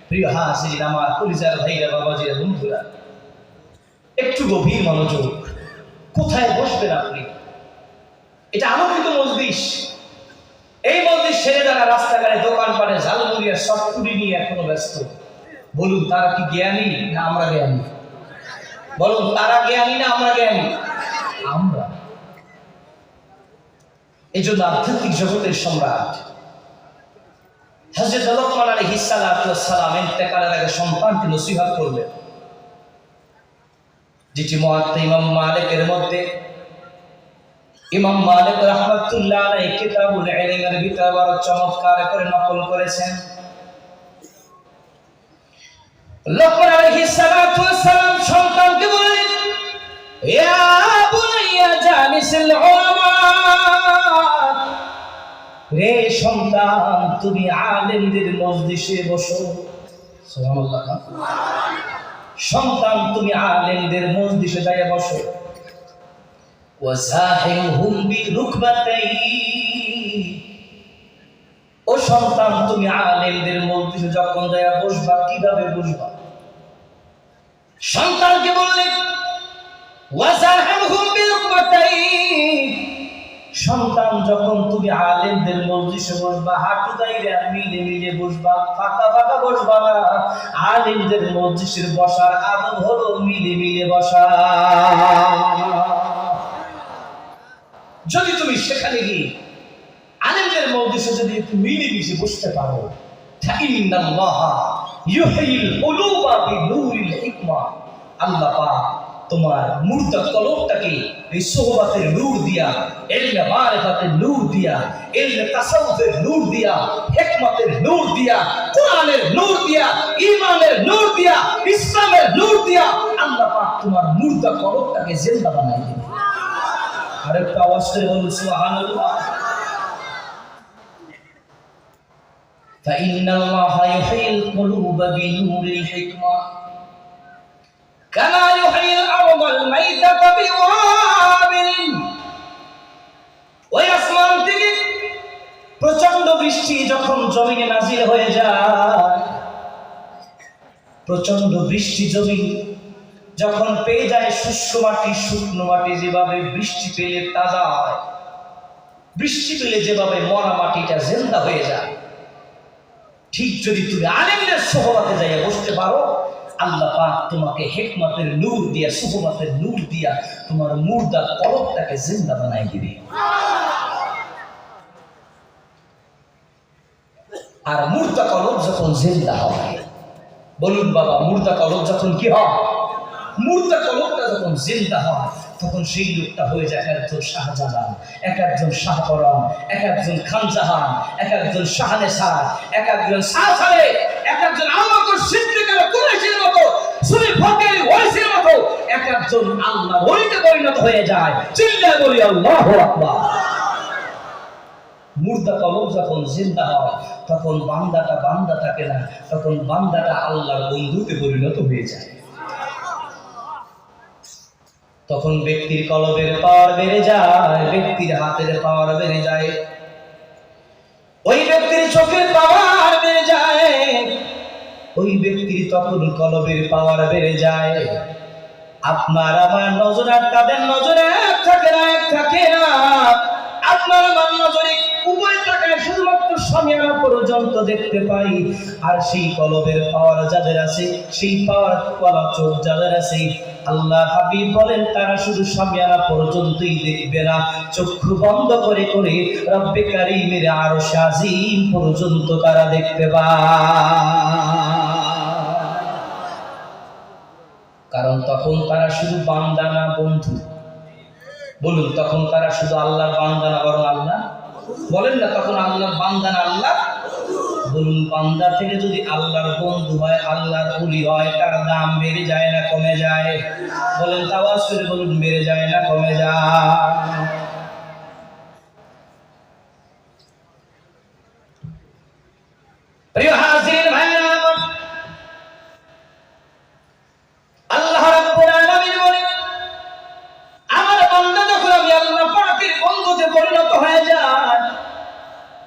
S1: প্রিয় হাজিরিন, আমার কলিজার ভাইরা, বাবাজিরা, বন্ধুরা, একটু গভীর মনোযোগ। কোথায় বসবেন আপনি? এটা আলোকিত মজলিস। এই মজলিস ছেড়ে যারা রাস্তাঘাটে দোকানপাটে ঝালমুড়িয়া সবকুড়ি নিয়ে এখনো ব্যস্ত, বলুন তারা কি জ্ঞানী না আমরা জ্ঞানী? বলুন তারা জ্ঞানী না আমরা জ্ঞানী? আমরা। এই জন্য আধ্যাত্মিক জগতের সম্রাট হযরত লোকমান আলাইহিস সালাম ইন্তেকালের আগে সন্তানকে নসিহত করলেন, যেটি মুয়াত্তা ইমাম মালিকের মধ্যে ইমাম মালিক রাহমাতুল্লাহ আলাইহি কিতাবুল ইলমের ভিতরে বড় চমৎকার করে নকল করেছেন। লোকমান আলাইহিস সালাম সন্তানকে বললেন, ইয়া বুনাইয়া জালিসুল উলামা, রে সন্তান তুমি আলেমদের মজলিসে বসো। সুবহানাল্লাহ। সন্তান তুমি আলেমদের মজলিসে যায় বসো। ওয়াসাহিমহুম বিরুকবাতাইহি, ও সন্তান তুমি আলেমদের মজলিসে যখন যায় বসবা কিভাবে বসবা? সন্তানকে বললেন ওয়াসাহিমহুম বিরুকবাতাইহি, সন্তান যখন তুমি আলেমদের মজলিসে বসবা হাঁটু দাইরা মিলে মিলে বসবা, ফাঁকা ফাঁকা বসবা না। আলেমদের মজলিসের বসার আদব হলো মিলে মিলে বসা। যদি তুমি সেখানে গিয়ে আলেমদের মজলিসে যদি একটু মিলে মিশে বসতে পারো, ইন্নাল্লাহা ইউহিল কুলুবা বিনূরিল হিকমা, আল্লাহ পাক তোমার মুর্দা কলবটাকে এই সোহবাতের নূর দিয়া, ইলমে মারিফাতের নূর দিয়া, ইলমে তাসাউফের নূর দিয়া, হিকমতের নূর দিয়া, কোরআনের নূর দিয়া, ঈমানের নূর দিয়া, ইসলামের নূর দিয়া আল্লাহ পাক তোমার মুর্দা কলবটাকে জিন্দা বানাই দিবে। আরেকটা আওয়াজ করে বলুন সুবহানাল্লাহ। ফাইন্নাল্লাহা ইউহিল কুলুবা বিনূরিল হিকমা কামা ইউহিল আরদাল মাইতাতা বিওয়াবিলিন। ওই আসমান থেকে প্রচন্ড বৃষ্টি যখন জমিনে নাজিল হয়ে যায়, প্রচন্ড বৃষ্টি জমিন যখন পেয়ে যায় শুষ্ক মাটি, শুকনো মাটি যেভাবে বৃষ্টি পেলে তাজা হয়, বৃষ্টি পেলে যেভাবে মরা মাটিটা জিন্দা হয়ে যায়, ঠিক যদি তুমি আলেমদের সোহবতে যাইয়া বসতে পারো, আল্লাহ পাক তোমাকে হিকমতের নূর দিয়া, সুহবতের নূর দিয়া তোমার মুর্দা কলবটাকে জিন্দা বানাই দিবে। আর মুর্দা কলব যখন জিন্দা হয়, বলুন বাবা, মুর্দা কলব যখন কি হয়? মুর্দা কলবটা যখন জিন্দা হয় তখন সেই লোকটা হয়ে যায় এক একজন শাহজালাল, এক একজন শাহপরান, এক একজন খানজাহান, এক একজন শাহনেসার, এক একজন শাহসালে, এক একজন আমাকে সিদ্দিকের কুরাইশের মতো, সুনি ফকির ওয়াইসের মতো এক একজন আল্লাহ ওলিতে পরিণত হয়ে যায়। চিল্লায় বলি আল্লাহু আকবার। মুর্দা কলব যখন জিন্দা হয় তখন বান্দাটা বান্দা থাকে না, তখন বান্দাটা আল্লাহর বন্ধুতে পরিণত হয়ে যায়। তখন ব্যক্তির কলবের পাওয়ার বেড়ে যায়, ব্যক্তির হাতের পাওয়ার বেড়ে যায়, ওই ব্যক্তির চোখের পাওয়ার বেড়ে যায়, ওই ব্যক্তির তখন কলবের পাওয়ার বেড়ে যায়। আপনার আমার নজর আর তাদের নজরে এক থাকে না, এক থাকে না। আপনার আমার নজরে উভয় তাকায় শুধুমাত্র সামিয়ানা পর্যন্ত দেখতে পাই। আর সেই কলবের পাওয়ার যাদের আছে, সেই পাওয়ার ওয়ালা চোখ যাদের আছে, আল্লাহ হাবিব বলেন তারা শুধু সামিয়ানা পর্যন্তই দেখবে না, চক্ষু বন্ধ করে করে রব্বে কারীমের আরশ আজিম পর্যন্ত তারা দেখতে পায়। কারণ তখন তারা শুধু বান্দা না বন্ধু। বলুন, তখন তারা শুধু আল্লাহর বান্দা না বরং আল্লাহ, বলেন না তখন আল্লাহর বান্দা না আল্লাহ বলুন, বান্দা থেকে যদি আল্লাহর বন্ধু হয়, আল্লাহর ওলি হয়, তার দাম বেড়ে যায় না কমে যায়? বলেন, তাওয়াজ করে বলুন, বেড়ে যায় না কমে যায়? প্রিয় হাজির ভাইরা আমার, আল্লাহ রাব্বুল আলামিন বলেন, আমার বান্দা যখন আমি আল্লাহ পাকের বন্ধুতে পরিণত হয়ে যায়,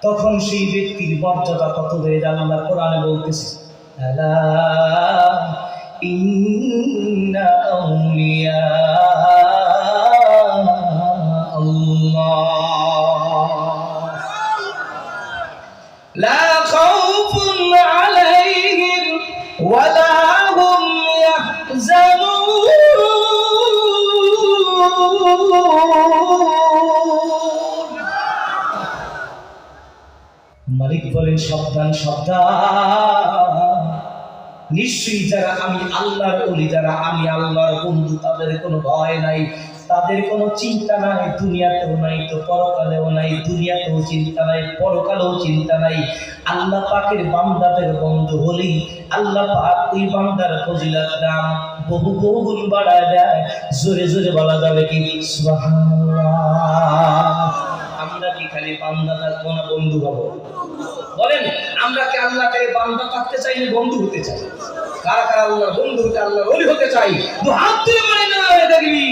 S1: তখন সেই ব্যক্তির মর্যাদা কত বেড়ে যায়। আল্লাহ কোরআনে বলতেছে, আলা ইন্না আউলিয়া আল্লাহ লা খাউফুন আলাইহিম ওয়া লা হুম ইয়াহজানুন। মালিক বলেন, সাবধান সাবধান, নিশ্চয়ই যারা আমি আল্লাহর ওলি, যারা আমি আল্লাহর বন্ধু, তাদের কোনো ভয় নাই, তাদের কোনো চিন্তা নাই, দুনিয়াতেও নাই তো পরকালেও নাই, দুনিয়াতেও চিন্তা নাই, পরকালেও চিন্তা নাই। আল্লাহ পাকের বান্দাদের বন্ধু হলেই আল্লাহ পাক ওই বান্দার ফজিলত দাম বহু বহু গুণ বাড়ায় দেয়। জোরে জোরে বলা যাবে কি সুবহানাল্লাহ? আমরা কি খালি বান্দা থাকবো না বন্ধু হবো? বলেন, আমরা কি আল্লাহকে বান্দা থাকতে চাই না বন্ধু হতে চাই? কারা কারা আল্লাহর বন্ধু হতে, আল্লাহর ওলি হতে চাই? দু হাত তুলে বলেন না দেখবি।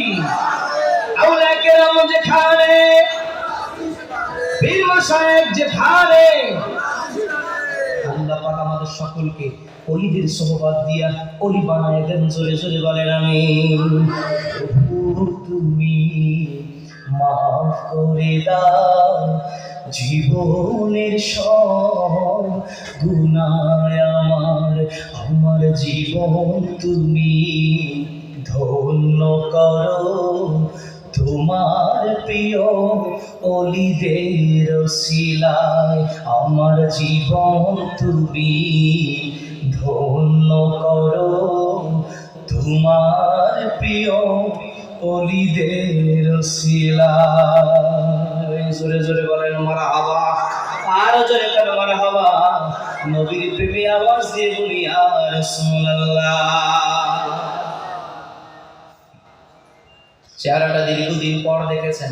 S1: আউলিয়া কেরাম যেখানে, পীর মাশায়েখ যেখানে, আল্লাহ পাক আমাদের সকলকে ওলিদের সোহবত দিয়া ওলি বানায় দেন। জোরে জোরে বলেন আমিন। তুমি মাফ করে দাও জীবনের সব গুনাহ আমার, আমার জীবন তুমি ধন্য করো তোমার প্রিয় ওলিদের ওসিলায়, আমার জীবন তুমি ধন্য করো তোমার প্রিয় ওলিদের ওসিলায়। জোরে জোরে বলেন মারহাবা, আর জোরে কেন মারহাবা? নবীর প্রেমে আওয়াজ দিয়ে বলি ইয়া রাসূলুল্লাহ। চেহারাটা দীর্ঘদিন পর দেখেছেন।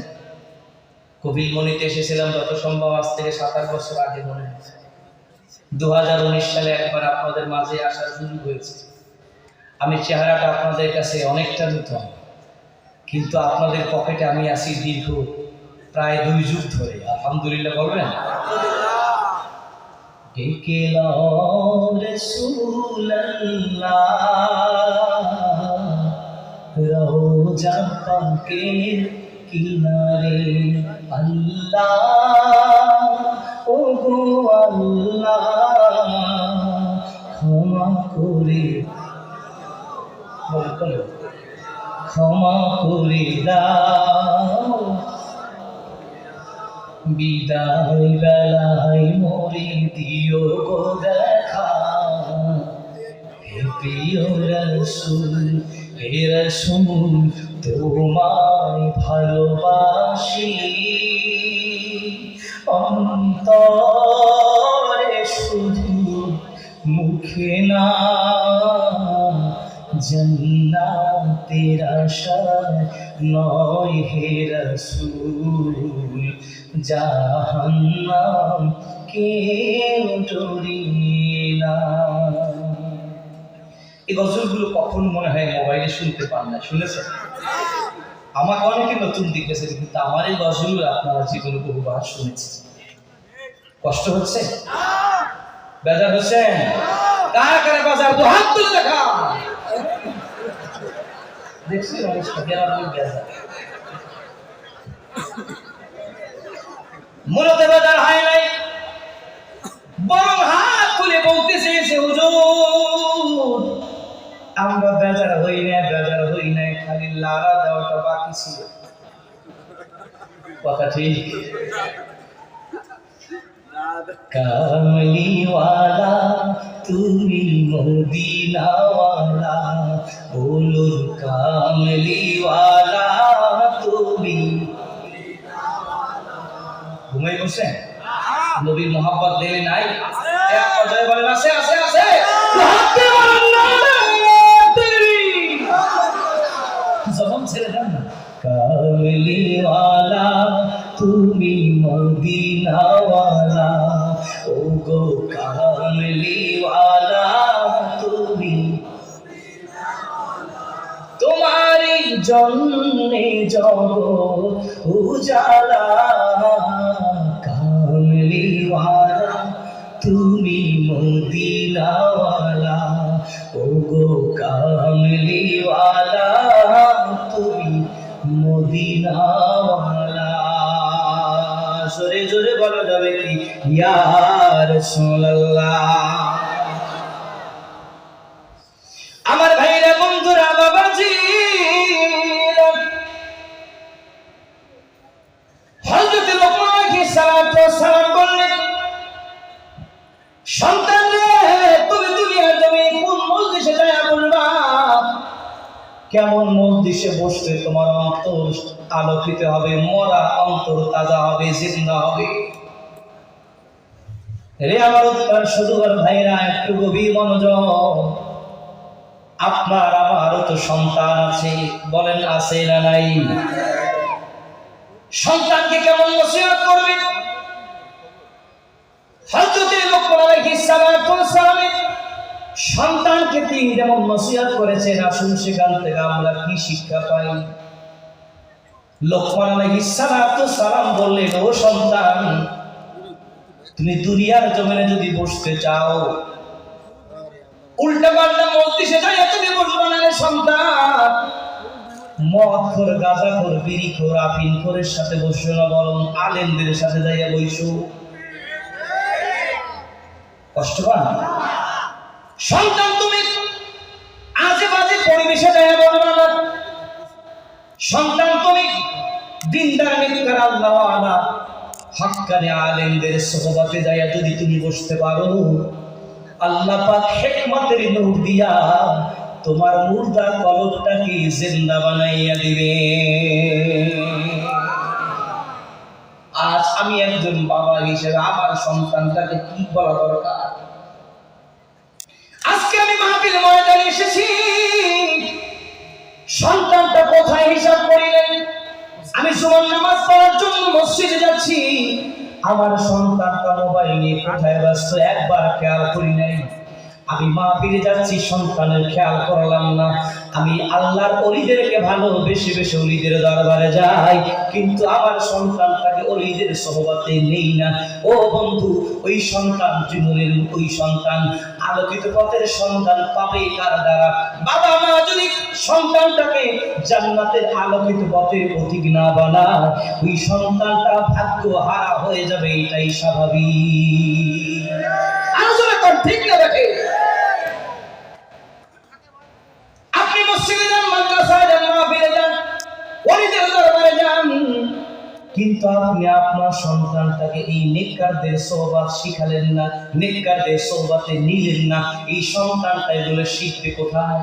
S1: কবিলমণিতে এসেছিলাম যত সম্ভব আজ থেকে 7-8 বছর আগে মনে হচ্ছে। 2019 সালে একবার আপনাদের মাঝে আসার সুযোগ হয়েছে। আমি চেহারাটা আপনাদের কাছে অনেকটা নতুন, কিন্তু আপনাদের পকেটে আমি আছি দীর্ঘ প্রায় 2 যুগ ধরে। আলহামদুলিল্লাহ বলবেন? ডেকে নাও রাসূলুল্লাহ, রওজা পাকের কিনারে, আল্লাহ ও গো আল্লাহ ক্ষমা করে, ক্ষমা করে দাও, বিদায় বেলায় মোরে দিও গো দেখা, হে প্রিয় রাসূল, হে রাসূল তোমায় ভালোবাসি, অন্তরে শুধু মুখে না, জান্নাতের আশায় নয় হে রাসূল, জাহান্নাম কেউ ডরি না। এই গজলগুলো কখন মনে হয় মোবাইলে শুনতে পান না? শুনেছেন? আমাকে অনেকে নতুন দিকেছে, কিন্তু আমার এই গজলগুলো আপনারা জীবনে বহুবার শুনেছেন। কষ্ট হচ্ছে? বেজার হচ্ছেন? কারা কারা বাজার তো হাত তুলে দেখা দেখছি অবস্থা গেলাম বেজার। মূলত বেজার হয় নাই, বরং হাত তুলে বলতে চেয়েছে হুজুর আমরা বেজার হই না, বেজার হই নাই, খালি লারা দেওয়াটা বাকি ছিল। কথা ঠিক? কামলিওয়ালা তুমি মদিনাওয়ালা, বলুন কামলিওয়ালা তুমি। ঘুমাই বসেন? নবীর মোহাব্বত দিলে নাই? এক কথায় বলেন আছে আছে আছে হাতে বলেন না তেরি জবান ছেড়ে দেন না কামলিওয়ালা তুমি মদিনাওয়ালা ও গো কামলিওয়ালা তুমি তোমারি জন্যে জগৎ উজালা কামলিওয়ালা তুমি মদিনাওয়ালা ও গো কামলিওয়ালা তুমি মদিনাওয়ালা জোরে জোরে বলা যাবে কি ইয়া রাসূলুল্লাহ। আমার ভাইরা বন্ধুরা বাবাজি হযরত লোকমান আলাইহিস সালাম বললেন সন্তান রে তুমি দুনিয়ার জমি কোন মজলিসে যায় বলবা কেমন মজলিসে বসলে তোমার অন্তর আলোকিত হবে মরা অন্তর তাজা হবে জিন্দা হবে। রে আমার উত্তর শুধু ভাইরা একটু গভীর মনোযোগ। আপনার আমারও তো সন্তান আছে, বলেন আছে না নাই? সন্তানকে কেমন নসিহত করবে? হযরত লোকমান আলাইহিস সালাম সন্তানকে তিনি যেমন নসিহত করেছেন, আসুন সেখান থেকে আমরা কি শিক্ষা পাই। লোকমান আলাইহিস সালাম বললেন, ও সন্তান, তুমি দুনিয়ার জমিনে যদি বসতে চাও, উল্টা পাল্টা মজলিসে যাই তুমি বসবে না রে সন্তান। মদখোর, গাঁজাখোর, বিড়িখোর, আফিনখোরের সাথে বসো না, বরং আলেমদের সাথে যাইয়া বইসো। কষ্ট পান সন্তান? তুমি আজে বাজে পরিবেশে যাইয়া বলবে না। সন্তান তুমি দিনদার নেককার আল্লাহওয়ালা হক্কানি আলেমদের সোহবতে যাইয়া যদি তুমি বসতে পারো, আল্লাহ পাক হিকমতের নূর দিয়া তোমার মুর্দা কলবটাকে জিন্দা বানাইয়া দিবে। আজ আমি একজন বাবা হিসেবে আমার সন্তানটাকে কি বলা দরকার? আজকে আমি মাহফিল ময়দানে এসেছি, সন্তানটা কোথায় হিসাব করিলেন? আমি সুবহান নামাজ পড়ার জন্য মসজিদে যাচ্ছি, আমার সন্তানটা মোবাইল নিয়ে কোথায় ব্যস্ত একবার খেয়াল করি নাই। আমি মাহফিলে যাচ্ছি, সন্তানের খেয়াল করলাম না। আমি আল্লাহর ওলিদেরকে ভালোবেসে বেশি ওলিদের দরবারে যাই, কিন্তু আমার সন্তানটাকে ওলিদের সোহবতে নেই না। ও বন্ধু, ওই সন্তান জীবনের, ওই সন্তান আলোকিত পথের সন্তান পাবে কার দ্বারা? বাবা মা যদি সন্তানটাকে জান্নাতের আলোকিত পথের পথিক না বানায়, ওই সন্তানটা ভাগ্য হারা হয়ে যাবে, এটাই স্বাভাবিক। আলোচনা কর, ঠিক না দেখে? আপনি মসজিদে যান, মাদ্রাসায় যান, মাহফিলে যান, ওলিদের দরবারে যান, কিন্তু আপনি আপনার সন্তানটাকে এই নেককারদের সোহবত শিখালেন না, নেককারদের সোহবতে নিলেন না। এই সন্তানটা এগুলো শিখবে কোথায়?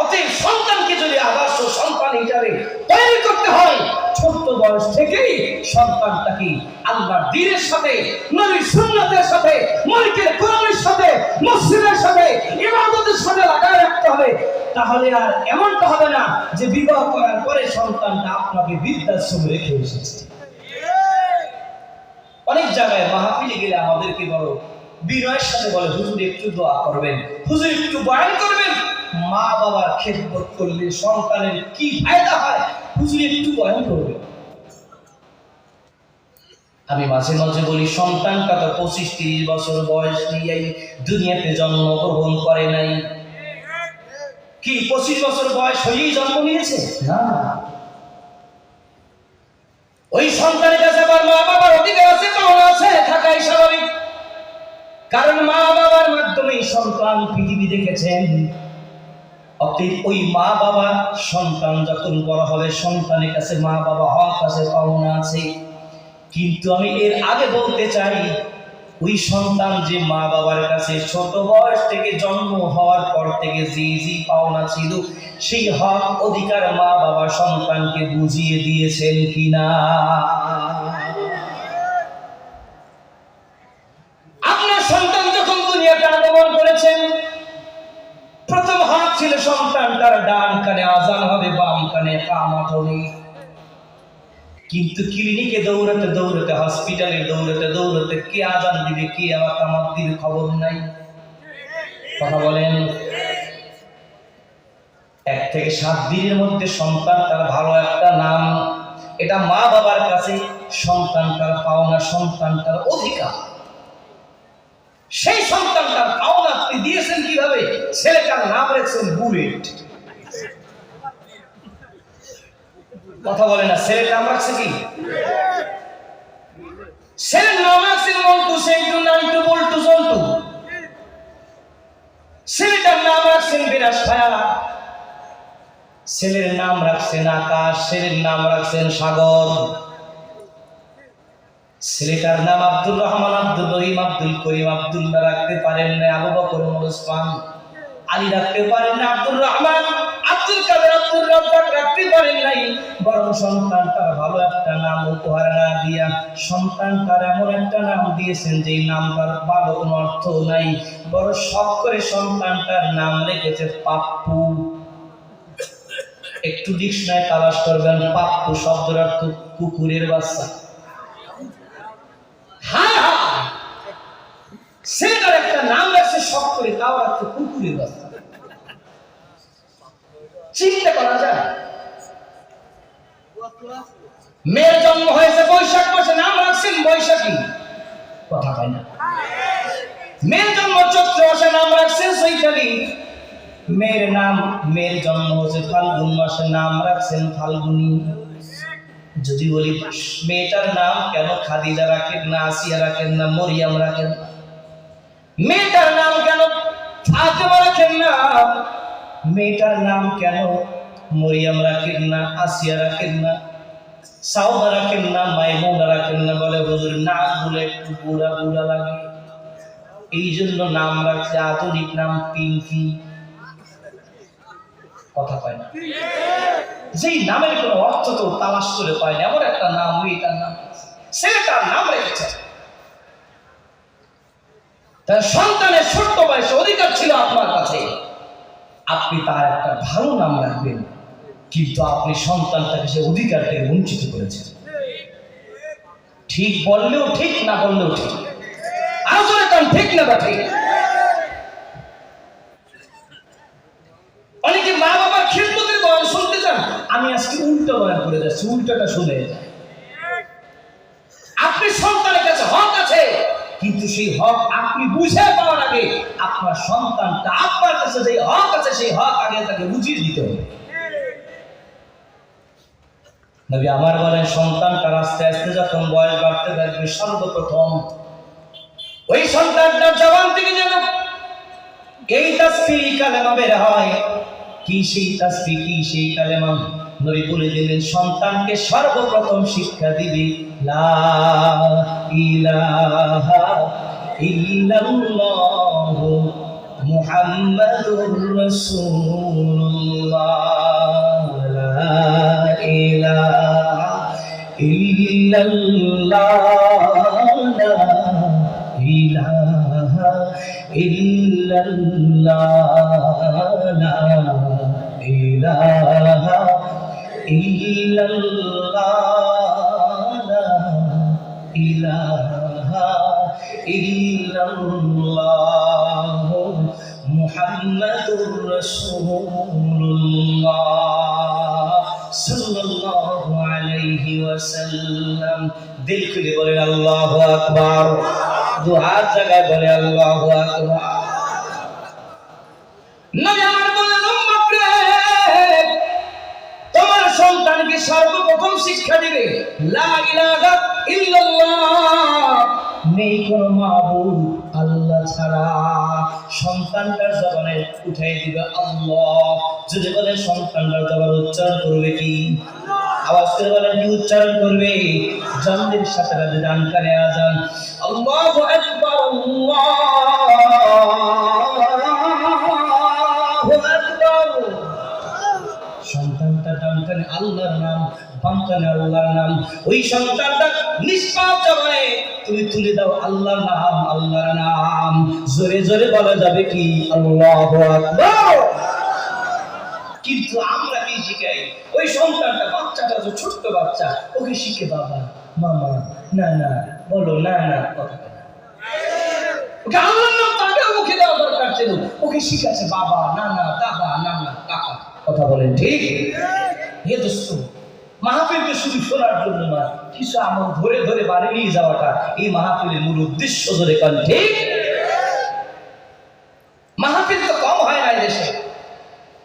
S1: অতএব সন্তানকে যদি আদর্শ সন্তান হিসাবে তৈরি করতে হয়, ছোট্ট বয়স থেকেই সন্তানটাকে আল্লাহর দ্বীনের সাথে, নবীর সুন্নাতের সাথে, মালিকের কোরআনের সাথে, মসজিদের সাথে, ইবাদতের সাথে লাগায় রাখতে হবে। তাহলে আর এমনটা হবে না যে বিবাহ করার পরে সন্তানটা আপনাকে বৃদ্ধাশ্রমে রেখে এসেছে। অনেক জায়গায় মাহফিলে গেলে আমাদেরকে বড় বিনয়ের সাথে বলে, হুজুর একটু দোয়া করবেন, হুজুর একটু বয়ান করবেন। মা বাবার খেদমত করলে সন্তানের কি ফায়দা হয়, হুজুর একটু বয়ান করবেন। আমি মাঝে মাঝে বলি, সন্তানটা তো 25-30 বছর বয়স নিয়েই দুনিয়াতে জন্মগ্রহণ করে নাই। কি 25 বছর বয়স হয়েই জন্ম নিয়েছে? না, ওই সন্তানের কাছে আবার মা বাবার অধিকার আছে, পাওনা আছে, থাকাই স্বাভাবিক। কারণ মা বাবার মাধ্যমেই সন্তান পৃথিবী দেখেছেন। অতএব ওই মা বাবা সন্তান যখন বড় হবে, সন্তানের কাছে মা বাবা হক আছে, পাওনা আছে। কিন্তু আমি এর আগে বলতে চাই, ওই সন্তান যে মা বাবার কাছে ছোট বয়স থেকে জন্ম হওয়ার পর থেকে যে পাওনা ছিল, সেই হক অধিকার মা বাবা সন্তানকে বুঝিয়ে দিয়েছেন কিনা? সন্তানটার ডান কানে আজান হবে, বাম কানে কামাত হবে। কিন্তু ক্লিনিকে দৌড়াতে দৌড়াতে, হসপিটালে দৌড়াতে দৌড়াতে কে আজান দিবে, কে আবার কামাত দিবে খবর নাই। কথা বলেন। 1 থেকে 7 দিনের মধ্যে সন্তানটার ভালো একটা নাম, এটা মা বাবার কাছে সন্তানটার পাওনা, সন্তানটার অধিকার। সেই সন্তানটার পাওনা আপনি দিয়েছেন কিভাবে? ছেলেটার নাম রেখেছেন বুলেট। কথা বলে না, ছেলের নাম রাখছে কি? ছেলের নাম রাখছেন মন্টু, সেন্টু, নান্টু, বল্টু, জন্টু। ছেলেটার নাম রাখছেন বিনাশ ভায়া। ছেলের নাম রাখছেন আকাশ, ছেলের নাম রাখছেন সাগর। ছেলেটার নাম আব্দুর রহমান, আব্দুল রহিম, আব্দুল করিম, আব্দুল্লাহ রাখতে পারেন না, আবু বকর, ওমর, ওসমান, আলী রাখতে পারেন না, আব্দুর রহমান, আব্দুল কাদের, আব্দুল রাজ্জাক রাখতে পারেন নাই। বরং সন্তানটার ভালো একটা নাম উপহার না দিয়া সন্তানটার এমন একটা নাম দিয়েছেন যে নামটার ভালো কোনো অর্থ নাই, বড় শখ করে সন্তানটার নাম রেখেছে পাপ্পু। একটু ডিকশনারি তালাশ করবেন, পাপ্পু শব্দের অর্থ কুকুরের বাচ্চা। সেটার একটা নাম রাখছে শখ করে, তাও রাখছে কুকুরের বাচ্চা। চিন্তা করা যায়? মেয়ের জন্ম হয়েছে বৈশাখ মাসে, নাম রাখছেন বৈশাখী। কথা হয় না। মেয়ের জন্ম চৈত্র মাসে, নাম রাখছেন চৈতালি। মেয়ের জন্ম হয়েছে ফাল্গুন মাসে, নাম রাখছেন ফাল্গুনি। যদি বলি মেয়েটার নাম কেন খাদিজা রাখেন না, আসিয়া রাখেন না, মরিয়াম রাখেন? মেয়েটার নাম কেন ফাতেমা রাখেন না? মেয়েটার নাম কেন মরিয়াম রাখেন না, আসিয়া রাখেন না, সাউদা রাখেন না, মাইমুনা রাখেন না? বলে হুজুর নাম বলে একটু বুড়া বুড়া লাগে, এই জন্য নাম রাখছে আধুনিক নাম পিঙ্কি। কথা পায় না। যেই নামের কোনো অর্থ তো তালাশ করে পায় না, এমন একটা নাম মেয়েটার নাম, ছেলেটার নাম রেখেছে। তার সন্তানের ছোট্ট বয়সে অধিকার ছিল আপনার কাছে, আপনি তার একটা ভালো নাম রাখবেন, কিন্তু আপনি সন্তানটাকে সে অধিকার থেকে বঞ্চিত করেছেন। ঠিক বললেও ঠিক, না বললেও ঠিক। আসলে তার ঠিক না বা ঠিক? অনেকে মা বাবার খিদমতের বয়ান শুনতে চান, আমি আজকে উল্টো বয়ান করে যাচ্ছি, উল্টোটা শুনে যায়। আপনি সন্তানের কাছে হক আছে, কিন্তু সেই হক আপনি বুঝে পাওয়ার আগে আপনার সন্তানটা আপনার কাছে যে হক আছে সেই হক আগে তাকে বুঝিয়ে দিতে হবে। নবী আমার বলেন, সন্তানটার আস্তে আস্তে যখন বয়স বাড়তে থাকবে, সর্বপ্রথম ওই সন্তানটার জবান থেকে যেন এই তাসবিহ কালেমা বের হয়। কি সেই তাসবিহ, কি সেই কালেমা? নবী বলে দিলেন, সন্তানকে সর্বপ্রথম শিক্ষা দিবি লা ইলাহা ইল্লাল্লাহ মুহাম্মাদুর রাসূলুল্লাহ, লা ইলাহা ইল্লাল্লাহ, লা ইলাহা ইল্লাল্লাহ, লা ইলাহা ইল্লাল্লাহ, লা ইলাহা ইল্লাল্লাহ মুহাম্মাদুর রাসূলুল্লাহ সাল্লাল্লাহু আলাইহি ওয়াসাল্লাম। দিল খুলে বলেন আল্লাহু আকবার, দু হাত জায়গায় বলে আল্লাহু আকবার। নবী আমার বলেন, উম্মত রে, তোমার সন্তানকে সর্বপ্রথম শিক্ষা দিবে লা ইলাহা ইল্লাল্লাহ, নেই কোন মাবুদ আল্লাহ ছাড়া। সন্তানটার জবানে উঠাই দিবে আল্লাহ। যদি বলে সন্তানটার জবান উচ্চারণ করবে কি? আওয়াজ করে বলেন, কি উচ্চারণ করবে? জন্মের সাথে সাথে ডান কানে আযান, আল্লাহু আকবার, আল্লাহু আকবার। সন্তানটা ডান কানে আল্লাহর নাম, বাম কানে আল্লাহর নাম। ওই সন্তানটা নিষ্পাপ জবানে তুমি তুলে দাও আল্লাহর নাম, আল্লাহর নাম। জোরে জোরে বলা যাবে কি? আল্লাহু আকবার। কিন্তু আমরা কি শিখাই? ওই সন্তানটা, বাচ্চাটা, যে ছোট্ট বাচ্চা, ওকে শিখে বাবা, মামা, না না বলো, না না কথা বলে না। ওকে আল্লাহর নাম তাকে মুখে দেওয়া দরকার ছিল, ওকে শিখাচ্ছে বাবা, নানা, দাদা, নানা, কাকা। কথা বলেন ঠিক? হে দোস্ত, মাহফিলকে শুধু শোনার জন্য না, কিছু আমল ধরে ধরে বাড়ি নিয়ে যাওয়াটা এই মাহফিলের মূল উদ্দেশ্য। ধরে কান ঠিক? মাহফিল তো কম হয় না দেশে,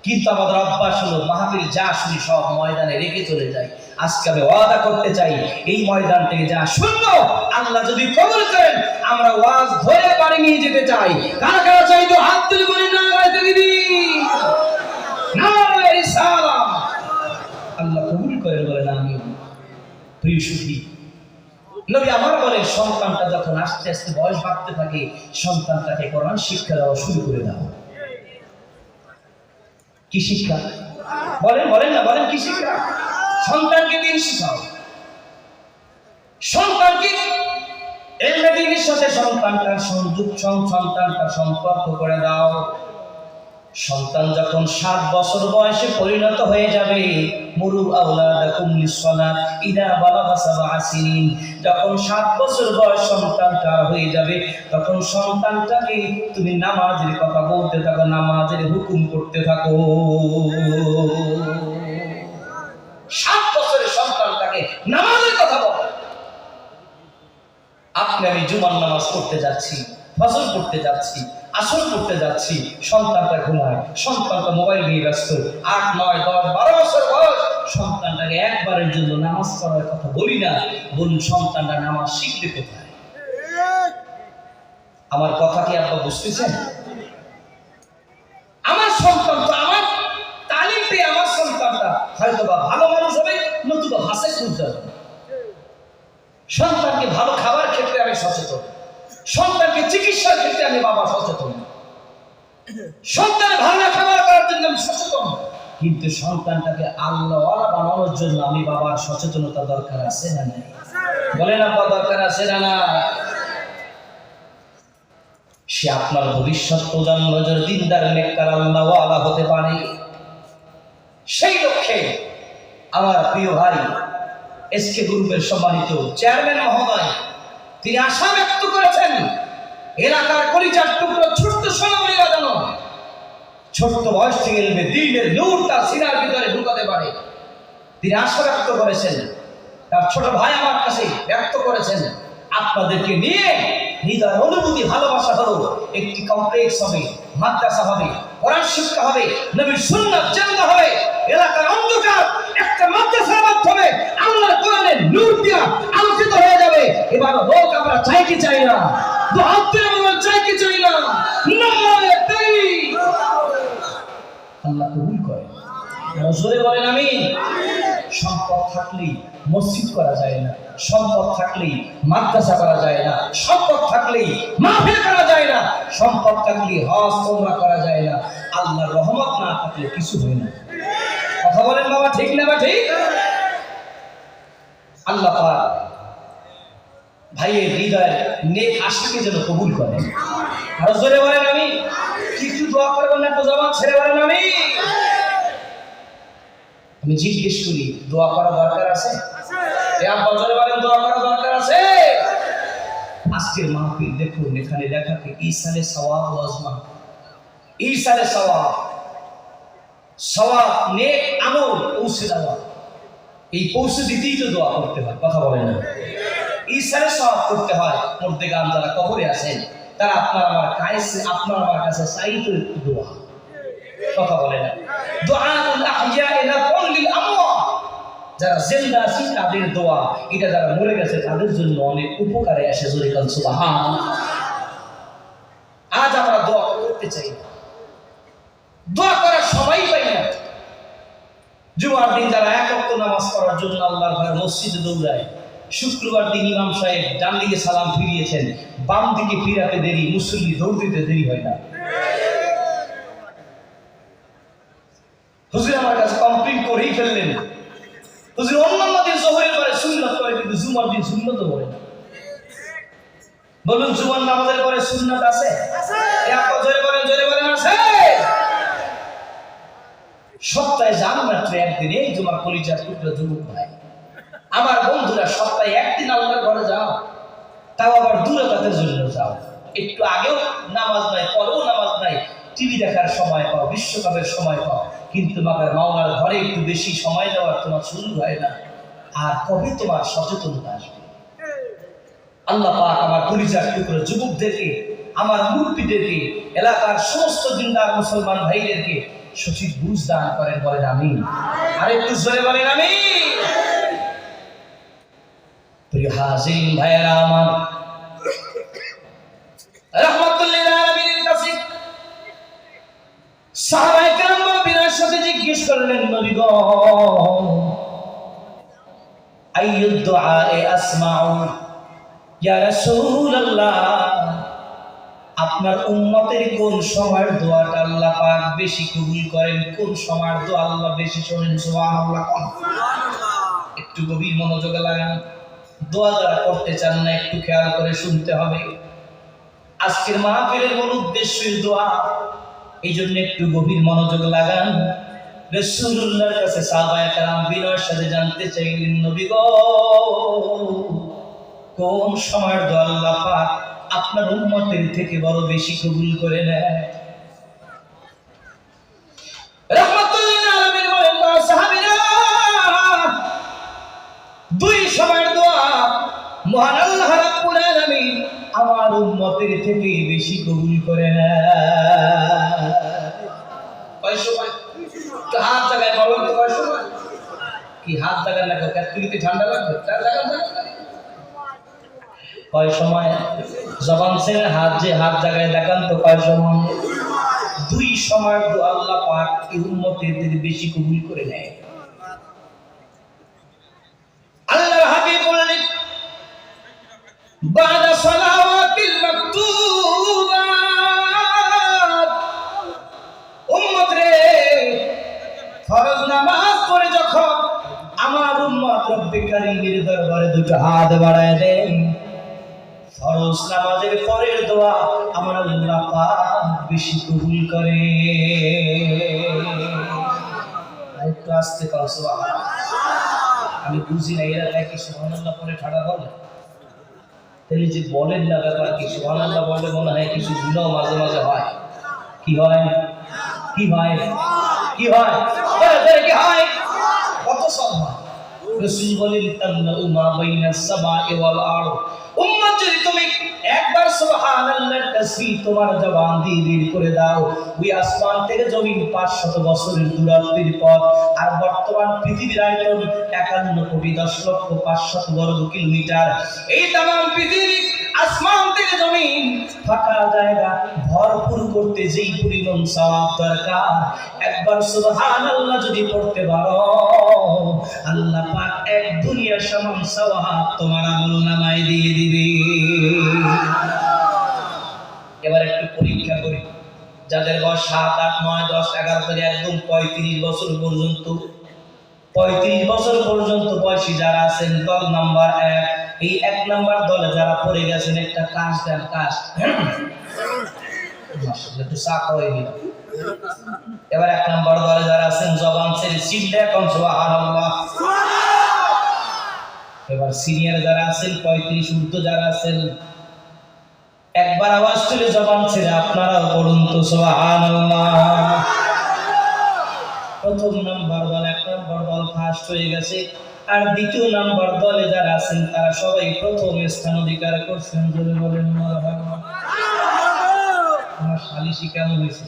S1: কিন্তু আমাদের অভ্যাস হলো মাহফিল যা শুনি সব ময়দানে রেখে চলে যায়। আজকে আমি ওয়াদা করতে চাই, এই ময়দান থেকে যা শুনবো আল্লাহ যদি কবুল করেন, আমরা ওয়াজ ধরে বাড়ি নিয়ে যেতে চাই। কারা কারা চাই তো হাত তুলে বলি না, আল্লাহ কবুল করেন বলেন আমিন। প্রিয় সুধী, নবী আমার বলেন, সন্তানটা যখন আস্তে আস্তে বয়স বাড়তে থাকে, সন্তানটাকে কোরআন শিক্ষা দেওয়া শুরু করে দাও। কি শিক্ষা? বলেন বলেন না, বলেন কি শিক্ষা? সন্তানকে দিন শিখাও। সন্তানকে এলমে দ্বীনের সাথে সন্তানটার সন্তানটার সম্পর্ক করে দাও। সন্তান যখন 7 বছর বয়সে পরিণত হয়ে যাবে, মুরু আওলাদাকুম লিসসালাত ইদা বালাগা 7 সিনিন, যখন 7 বছর বয়স সন্তানটা হয়ে যাবে, তখন সন্তানটাকে তুমি নামাজের কথা বলতে থাকো, নামাজের হুকুম করতে থাকো। 7 বছরের সন্তানটাকে নামাজের কথা বলো। আপনি আমি জুমার নামাজ পড়তে যাচ্ছি, ফজর পড়তে যাচ্ছি, আসর পড়তে যাচ্ছি, সন্তানটা ঘুমায়, সন্তানটা মোবাইল নিয়ে ব্যস্ত। 8, 9, 10, 12 বছর বয়স সন্তানটাকে একবারের জন্য নামাজ পড়ার কথা বলি না। বলুন, সন্তানটা নামাজ শিখবে কোথায়? আমার কথা কি আপনারা বুঝতেছেন? আমার সন্তান তো, আমার তালিম পেয়ে আমার সন্তানটা হয়তো বা ভালো মানুষ হবে, নতুবা ভাষায় খুঁজতে হবে। সন্তানকে ভালো খাবার ক্ষেত্রে আমি সচেতন, সন্তানকে চিকিৎসার ক্ষেত্রে আমি বাবা সচেতন, সন্তানের ভালো খাবার করার জন্য আমি সচেতন, কিন্তু সন্তানটাকে আল্লাহওয়ালা বানানোর জন্য আমি বাবার সচেতনতা দরকার আছে না নাই? বলেন আব্বা, দরকার আছে না না? সে আপনার ভবিষ্যৎ প্রজন্ম যদি দিনদার নেককার আল্লাহওয়ালা হতে পারে, সেই লক্ষ্যে আমার প্রিয় ভাই এসকে গ্রুপের সম্মানিত চেয়ারম্যান মহোদয়, তিনি আশা ব্যক্ত করেছেন এলাকার কলিজার টুকরো ছোট্ট সোনামণিরা যেন ছোট্ট বয়স থেকে এলমে দ্বীনের নূর তার সিনার ভিতরে ঢুকাতে পারে। তিনি আশা ব্যক্ত করেছেন, তার ছোট ভাই আমার কাছে ব্যক্ত করেছেন, আপনাদেরকে নিয়ে হৃদয় অনুভূতি ভালোবাসা হলো একটি কমপ্লেক্স হবে, মাদ্রাসা হবে, কোরআন শিক্ষা হবে, নবীর সুন্নাত জানতে হবে, এলাকার অন্ধকার একটা মাদ্রাসার মাধ্যমে আল্লাহর কোরআনের নূর দিয়া আলোকিত হয়ে যাবে। এবার হোক, আমরা চাই কি চাই না? আমরা চাই কি চাই না? আল্লাহ কবুল করে। জোরে বলেন আমিন। সম্পদ থাকলেই মসজিদ করা যায় না, সম্পদ থাকলেই মাদ্রাসা করা যায় না, সম্পদ থাকলেই মাহফিল করা যায় না, সম্পদ থাকলেই হজ ওমরা করা যায় না, আল্লাহর রহমত না থাকলে কিছু হয় না। কথা বলেন বাবা, ঠিক না? বা ঠিক? আল্লাহ পাক ভাইয়ের হৃদয়ের নেক আশাকে যেন কবুল করেন। আরো জোরে বলেন আমি। কিছু দোয়া করবেন না তো জবান ছেড়ে বলেন আমি। আমি জিজ্ঞেস করি, দোয়া করা দরকার আছে? জোরে বলেন, দোয়া করা দরকার আছে? আজকের মাহফিল দেখুন, এখানে লেখাকে ঈসালে সওয়াব ওয়াজমা, ঈসালে সওয়াব, সওয়াব নেক আমল পৌঁছে দেওয়া, এই পৌঁছে দিতেই তো দোয়া করতে হয়। কথা বলেন না? ঈসালে সওয়াব করতে হয়। মুর্দেগান যারা কবরে আছেন, তারা আপনার আমার কাছে চাইতো একটু দোয়া। কথা বলে না? দুআউল আহইয়া ইলা কুল্লিল আমওয়াত, যারা জিন্দা আছে তাদের দোয়া, এটা যারা মরে গেছে তাদের জন্য অনেক উপকারে আসে। জোরে কান সুবহানাল্লাহ। আজ আমরা দোয়া করতে চাই, দোয়া করার সময় পাই না। জুমার দিন যারা এক ওয়াক্ত নামাজ পড়ার জন্য আল্লাহর ঘরে মসজিদে দৌড়ায়, শুক্রবার দিন ইমাম সাহেব ডান দিকে সালাম ফিরিয়েছেন, বাম দিকে ফিরাতে দেরি, মুসল্লি দৌড় দিতে দেরি হয় না। হুজুর আমার কাছে কমপ্লেইন করেই ফেললেন, হুজুর অন্যান্য দিন জোহরের পরে সুন্নাত করে, কিন্তু জুমার দিন সুন্নাত করে না। বলুন, জুমার নামাজের পরে সুন্নাত আছে? জোরে বলেন, জোরে বলেন, আছে? সপ্তাহে যান মাত্র একদিন, এই তোমার কলিজার টুকরা যুবক ভাই আমার বন্ধুরা, সপ্তাহে একদিন আল্লাহর ঘরে যাও, তাও আবার দূরে কাতের জন্য যাও। একটু আগেও নামাজ নাই, পরেও নামাজ নাই, টিভি দেখার সময় পাও, বিশ্বকাপের সময় পাও, কিন্তু মাকার মাওলার ঘরে একটু বেশি সময় দেওয়ার তোমার শুরু হয় না। আর কবে তোমার সচেতনতা আসবে? আল্লাহ পাক আমার কলিজার টুকরা যুবকদেরকে, আমার মুরব্বীদেরকে, এলাকার সমস্ত দিনদার মুসলমান ভাইদেরকে সঠিক বুঝ দান করেন, বলেন আমিন। আর একটু জোরে বলেন আমিন। প্রিয় হাজিরিন ভাইয়েরা আমার, রাহমাতুল্লিল আলামিনের কাছে সাহাবায়ে কেরাম নবীর সাথে জিজ্ঞেস করলেন, নবী গো, আইয়ুদ দুআয়ে আসমাউ ইয়া রাসূলুল্লাহ, আপনার উম্মতের কোন সময়ের দোয়াটা আল্লাহ পাক বেশি কবুল করেন, কোন সময়ের দোয়া আল্লাহ বেশি শোনেন? সুবহানাল্লাহ। একটু গভীর মনোযোগ লাগান। দোয়া যারা করতে চান না, একটু খেয়াল করে শুনতে হবে। আজকের মাহফিলের মূল উদ্দেশ্যই দোয়া, এই জন্য একটু গভীর মনোযোগ লাগান। রাসূলুল্লাহর কাছে সাহাবায়ে কেরাম বিনয়ের সাথে জানতে চাইলেন, নবী গো, কোন সময়ের দোয়া আল্লাহ পাক আপনার উম্মতের থেকে বড় বেশি কবুল করে নেয়? রাহমাতুল্লিল আলামিন বলেন, সাহাবীরা, দুই সময়ের দোয়া মহান আল্লাহ রাব্বুল আলামিন আমার উম্মতের থেকে বেশি কবুল করে নেয়। কয় সময়? তো হাত জায়গায় বলেন তো, কয় সময়? কি হাত জায়গায় লাগবে? কাটকুলিতে ঠান্ডা লাগবে? তার জায়গা কয় সময়? জবান ছেড়ে হাত জায়গায় দেখান তো, কয় সময়? দুই সময় দোয়া আল্লাহ পাক এই উম্মতের থেকে বেশি কবুল করে নেয়। আল্লাহর হাবিব বলেন, বাদা সালাওয়াতিল মাকতুবাত, উম্মত রে, ফরজ নামাজ পড়ে যখন আমার উম্মত রব্বে কারীমের দরবারে দুটো হাত বাড়ায় দেয়, ফরজ নামাজের পরের দোয়া আমার আল্লাহ পাক বেশি কবুল করে। একটু আস্তে কর সুবহানাল্লাহ। আমি বুঝি না এরা তাই কি সুবহানাল্লাহ পরে ঠাড়া বলে? তাহলে যে বলেন না ব্যাপার কি? সুবহানাল্লাহ বলে মনে হয় কিছু গুনাহ মাঝে মাঝে হয়। কি হয়? কি হয়? কি হয়? কি হয়? কত সব হয়। রাসূল বলেন, তামলাউ মা বাইনাস সামাই ওয়াল আরদ, উম্মত যদি তুমি একবার সুবহানাল্লাহর তাসবিহ তোমার জবান দিয়ে বের করে দাও, ওই আসমান থেকে জমিন 500 বছরের দূরত্বের পথ, আর বর্তমান পৃথিবীর আয়তন 51,10,500 বর্গ কিলোমিটার। এই तमाम পৃথিবী, আসমান থেকে জমিন, ফাঁকা জায়গা ভরপুর করতে যেই পরিমাণ সওয়াব দরকার, একবার সুবহানাল্লাহ যদি পড়তে পারো, আল্লাহ পাক এক দুনিয়া সমান সওয়াব তোমার আমলনামায় দিয়ে দিবে। এবার একটু পরীক্ষা করি, যাদের বয়স 7, 8, 9, 10, 11 থেকে একদম 35 বছর পর্যন্ত, 35 বছর পর্যন্ত বয়সী যারা আছেন, দল নাম্বার 1, এই 1 নাম্বার দলে যারা পড়ে গেছেন, একটা কাজ দেন, কাজ একটু সাক হয়ে গেল। এবার 1 নাম্বার দলে যারা আছেন, জবান ছেড়ে চিল্লা কোন সুবহানাল্লাহ। এবার সিনিয়র যারা আছেন, 35 ঊর্ধ্ব যারা আছেন, একবার আওয়াজ তুলে জবান ছেড়ে আপনারাও পড়ুন তো সুবহানাল্লাহ। প্রথম নাম্বার দল, 1 নাম্বার দল ফার্স্ট হয়ে গেছে, আর দ্বিতীয় নাম্বার দলে যারা আছেন তারা সবাই প্রথম স্থান অধিকার করছেন। বলে বলেন মারহাবা। আমার শালিশি কেমন হয়েছে?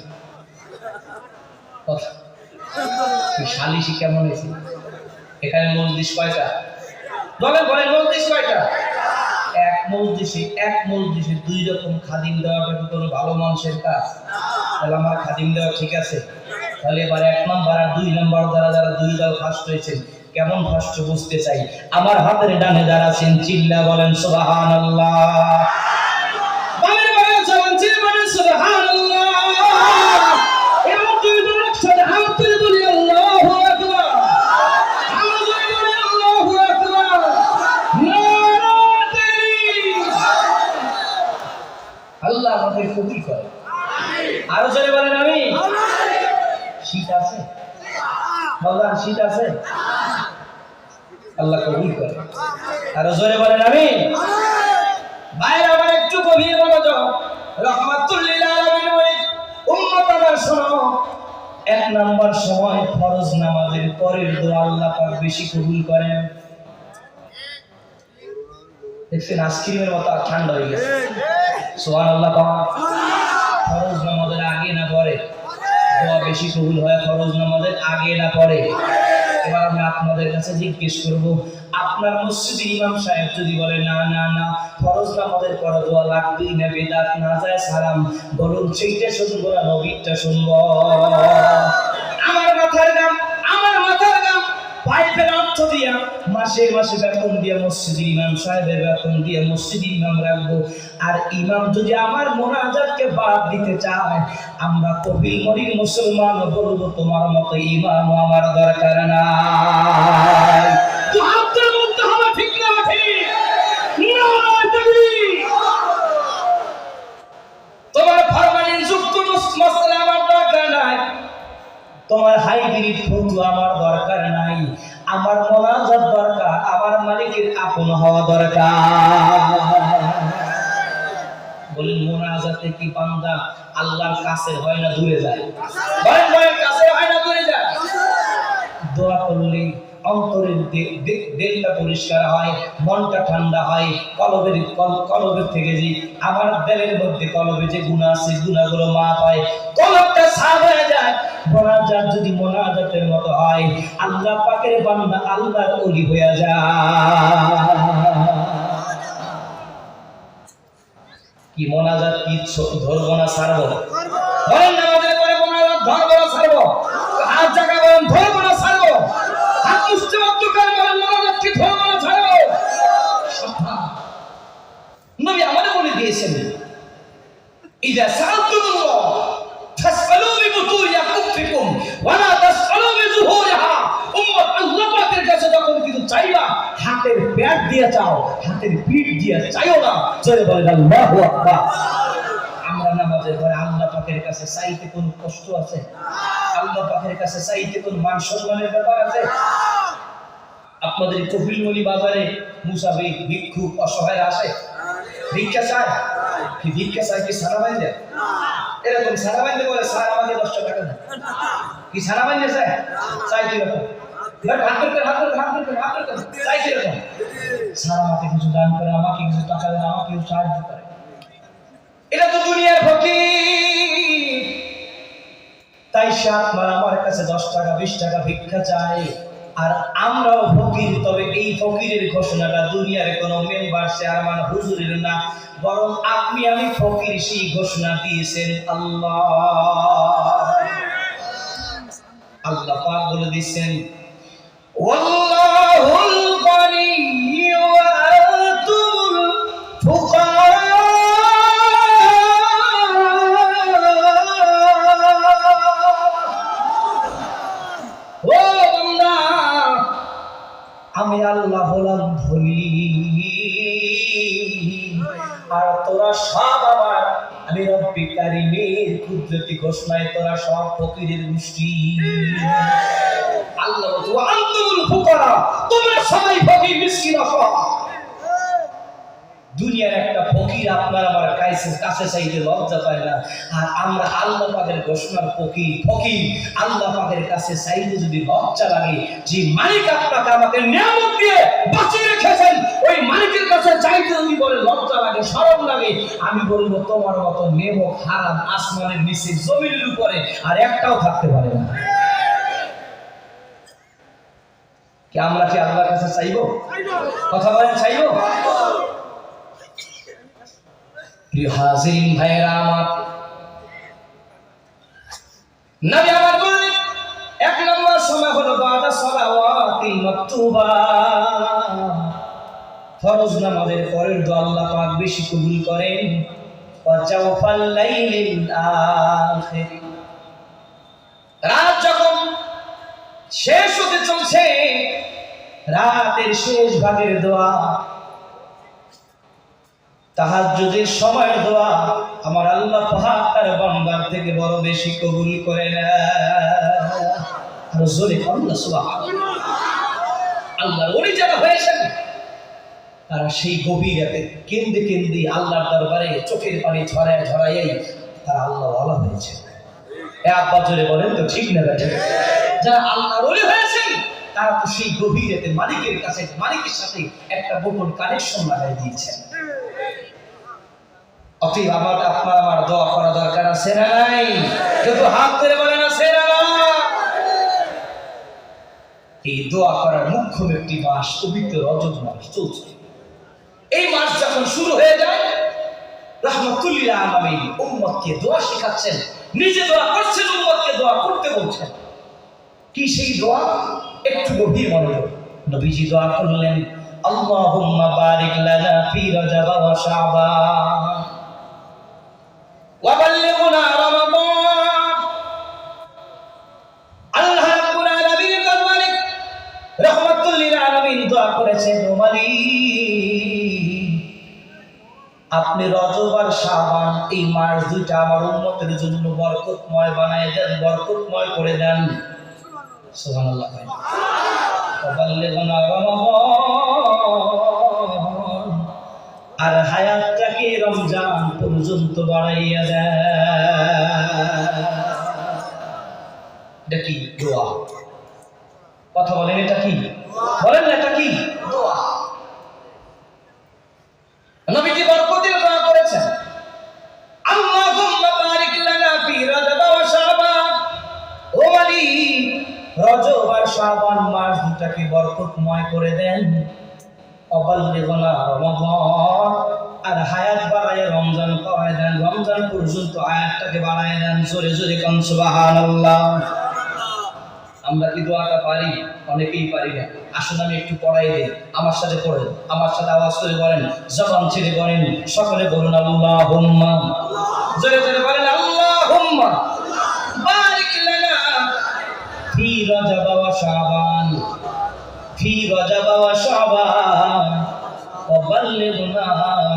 S1: কথা শালিশি কেমন হয়েছে? এখানে মজলিস কয়টা? বলেন বলেন, মজলিস কয়টা? এক মজলিসে 2 রকম খাদিম দেওয়াটা কি কোনো ভালো মানুষের কাজ? তাহলে আমার খাদিম দেওয়া ঠিক আছে। তাহলে এবার 1 নাম্বার আর 2 নাম্বার যারা 2 দল ফার্স্ট হয়েছেন, কেমন ফার্স্ট বুঝতে চাই। আমার হাতের ডানে যারা আছেন, চিল্লা বলেন সুবহানাল্লাহ। বলেন বলেন, জবান ছেড়ে বলেন সুবহানাল্লাহ। এবং 2 দল একসাথে হাত তুলে বলি আল্লাহু আকবার। আল্লাহ আমাদের কবুল করে। আরো জোরে বলেন আমিন। শীত আছে? শীত আছে? আল্লাহ কবুল করে। আরো জোরে বলেন আমিন। ভাই আমার একটু গভীর মনোযোগ, রহমাতুল লিল আলামিন উম্মত আমার শোনো। এক নাম্বার সময় ফরজ নামাজের পরের দোয়া আল্লাহ পাক বেশি কবুল করেন। দেখছেন আইসক্রিমের মতো ঠান্ডা হয়ে গেছে। সুবহানাল্লাহ। ফরজ নামাজের আগে না পরে দোয়া বেশি কবুল হয়? ফরজ নামাজের আগে না পরে? এবার আমি আপনাদের কাছে জিজ্ঞেস করব, আপনার মসজিদের ইমাম সাহেব যদি বলে না না না ফরজ নামাজের পরে দোয়া লাগবেই না, বিদআত না যায় সালাম, বলুন সেইটা শুনবো না নবীরটা শুনবো? আমার মাথার গাম, আমার মাথার গাম পাইপের অর্থ দিয়া মাসে মাসে বেতন দিয়ে মসজিদের ইমাম সাহেবের বেতন দিয়ে মসজিদের ইমাম রাখবো। আর ইমাম যদি আমার মোনাজাতকে বাদ দিতে চায়, আমরা কবিল মরির মুসলমান বলবো তোমার মতো ইমাম আমার দরকার নাই। তো হাতটা বলতে হবে, ঠিক না ঠিক? তোমার ফরমালিন যুক্ত মশলা আমার দরকার নাই, তোমার হাইব্রিড ফতুয়া আমার দরকার নাই। আমার মোনাজাত দরকার, আমার মালিকের আপন হওয়া দরকার। বলেন মোনাজাতে কি বান্দা আল্লাহর কাছে হয় না দূরে যায়? বলেন বলেন কাছে হয় না দূরে যায়? দোয়া করলে অন্তরের দিলটা পরিষ্কার হয়, মনটা ঠান্ডা হয়, কলবের থেকে যে আমার দিলের মধ্যে কলবে যে গুনাহ আছে গুনাহগুলো মাফ হয়, কলবটা সাফ হয়ে যায়। মোনাজাত যদি মোনাজাতের মতো হয়, আল্লাহ পাকের বান্দা আল্লাহর ওলি হয়ে যায়। কি মোনাজাত কি ধরবো না ছাড়বো? বলেন নামাজের পরে মোনাজাত ধরবো না ছাড়বো? হাত জায়গা বলেন ধরবো না ছাড়বো? হাত মুছতে অন্ধকার বলেন মোনাজাত কি ধরবো না ছাড়বো? নবী আমাদের বলে দিয়েছেন, ইযা সাআলতুমুল্লাহ ফাসআলু বিবুতুনি আকুফিকুম ওয়া লা তাসআলু বিযুহুরিহা। উম্মত আল্লাহ পাকের কাছে যখন কিছু চাইবা হাতের পেট দিয়ে চাও, হাতের পিঠ দিয়ে চাইও না। জোরে বলেন আল্লাহু আকবার। আমরা নামাজের পরে আল্লাহ পাকের কাছে চাইতে কোনো কষ্ট আছে? আল্লাহ পাকের কাছে চাইতে কোনো মান সম্মানের ব্যাপার আছে? আপনাদের কপিলমুনি বাজারে মুসাফির ভিক্ষুক অসহায় আসে, ভিক্ষা চায় কি? ভিক্ষা চায় কি সারা বাইন্দে? এরকম সারা বাইন্দে বলে স্যার আমাকে 10 টাকা দেন, কি সারা বাইন্দে চায়? চাই কিরকম? চাই কিরকম? স্যার আমাকে কিছু দান করে, আমাকে কিছু টাকা দেন, আমাকে কিছু সাহায্য করে। এটা তো দুনিয়ার ফকির। তাই সে আপনার আমার কাছে 10 টাকা 20 টাকা ভিক্ষা চায়, আর আমরাও ফকির। তবে এই ফকিরের ঘোষণাটা দুনিয়ার কোন মেম্বার চেয়ারম্যান হুজুরের না, বরং আপনি আমি ফকির, সেই ঘোষণা দিয়েছেন আল্লাহ। আল্লাহ পাক বলে দিয়েছেন, ওয়াল্লাহুল গনিয়্যু ওয়া আনতুমুল ফুকারা। আমি আল্লাহ হলাম ধনী, আর তোরা সব আমার। আমি রব্বি কারীমের কুদরতি ঘোষণায় তোরা সব ফকিরের গোষ্ঠী। আল্লাহ ওয়া আনতুমুল ফুকারা, তোমরা সবাই ফকির মিসকিন অসহায়। দুনিয়ার একটা ফকির আপনার আমার কাছে চাইতে লজ্জা পায় না, আর আমরা আল্লাহ পাকের ঘোষণার ফকির। আল্লাহ পাকের কাছে চাইতে যদি লজ্জা লাগে, যে মালিক আপনাকে আমাকে নিয়ামত দিয়ে বাঁচিয়ে রেখেছেন, ওই মালিকের কাছে চাইতে যদি বলে লজ্জা লাগে, শরম লাগে, আমি বলবো তোমার মতো নেমক হারাম আসমানের নিচে জমিনের উপরে আর একটাও থাকতে পারে না। কি আমরা কি আল্লাহর কাছে চাইবো? কথা বলেন, চাইবো? প্রিয় হাজিরিন ভাইরা আমার, নবী আমার বলেন 1 নম্বর সময় হলো বাদা সালাওয়াতিল মাকতুবা। ফরজ নামাজের পরের দোয়া আল্লাহ পাক বেশি কবুল করেন। ওয়া জাওফাল লাইলিল আখির, রাত যখন শেষ হতে চলছে, রাতের শেষ ভাগের দোয়া, তাহাজ্জুদের সময়ের দোয়া আমার আল্লাহ পাক তার বান্দার থেকে বড় বেশি কবুল করে না। আর জোরে আল্লাহ সুবহানাল্লাহ। আল্লাহর ওলি যারা হয়েছেন তারা সেই গভীর রাতে কেন্দে কেন্দে আল্লাহর দরবারে চোখের পানি ঝরায় ঝরাইয়াই তারা আল্লাহ ওয়ালা হয়েছে। এ আব্বা জোরে বলেন তো ঠিক না বেঠিক? যারা আল্লাহর ওলি হয়েছেন তারা তো সেই গভীর রাতে মালিকের কাছে মালিকের সাথে একটা গোপন কানেকশন লাগাই দিয়েছেন। অতএব আমার দোয়া করা দরকার আছে না নাই? কিন্তু হাত ধরে বলেন আছে না? এই দোয়া করার মুখ্য একটি মাস পবিত্র রজব মাস চলছে। এই মাস যখন শুরু হয়ে যায় রাহমাতুল লিল আলামিন উম্মতকে দোয়া শেখাচ্ছেন, নিজে দোয়া করছেন, উম্মতকে দোয়া করতে বলছেন। কি সেই দোয়া? একটু গভীর মনোযোগ। নবীজি দোয়া করলেন, আল্লাহুম্মা বারিক লানা ফি রজব ওয়া শাবান ওয়া বাল্লিগনা রমাদান। আল্লাহ রাব্বুল আলামিনের দরবারে রাহমাতুল লিল আলামিন দোয়া করেছেন, ও মালিক আপনি রজব আর শাবান এই মাস দুইটা আমার উম্মতের জন্য বরকতময় বানায় দেন, বরকতময় করে দেন। সুবহানাল্লাহ। আর হায়াতটাকে রমজান পর্যন্ত বাড়াইয়া দেন। এটা কি দোয়া? কথা বলেন, এটা কি? বলেন না এটা কি দোয়া? নবীজি বরকতের দোয়া করেছেন, আল্লাহুম্মা বারিক লানা ফি রজব ওয়া শাবান। ও মালিক রজব আর শাবান মাস দুটাকে বরকতময় করে দেন। অবাল্লিগনা রমাদান আর হায়াত বাড়ায় রমজান পাওয়ায় দেন, রমজান পর্যন্ত হায়াতটাকে বাড়ায় দেন। জোরে জোরে কোন সুবহানাল্লাহ। আমরা কি দোয়াটা পারি? অনেকেই পারি না। আসুন আমি একটু পড়াই দিই, আমার সাথে পড়েন, আমার সাথে আওয়াজ করে বলেন, জবান ছেড়ে বলেন, সকলে বলুন আল্লাহুম্মা। জোরে জোরে বলেন আল্লাহুম্মা বারিক লানা ফি রজব ওয়া শাবান, ফি রজব ওয়া শাবান ওয়া বাল্লিগনা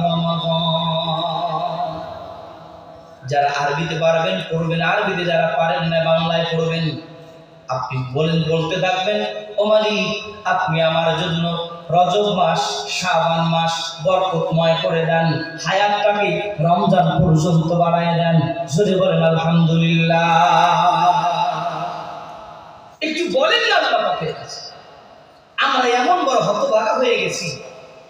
S1: রমাদান। যারা আরবিতে পারবেন পড়বেন, আরবিতে যারা পারেন না বাংলায় পড়বেন। আপনি বলেন, বলতে থাকবেন, ও মালিক আপনি আমার জন্য রজব মাস শাবান মাস বরকতময় করে দেন, হায়াতটাকে রমজান পর্যন্ত বাড়ায় দেন। জোরে বলেন আলহামদুলিল্লাহ। একটু বলেন না আল্লাহ পাকের কাছে। আমরা এমন বড় হতভাগা হয়ে গেছি,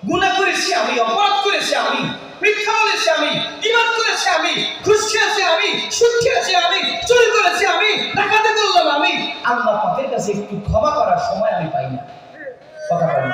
S1: গুনাহ করেছি আমি, অপরাধ করেছি আমি, মিথ্যা বলেছি আমি, ঈমান করেছি আমি, ঘুষ খেয়েছি আমি, সুদ খেয়েছি আমি, চুরি করেছি আমি, ডাকাতি করলাম আমি। আল্লাহ পাকের কাছে একটু ক্ষমা করার সময় আমি পাই না। কথা বলেন,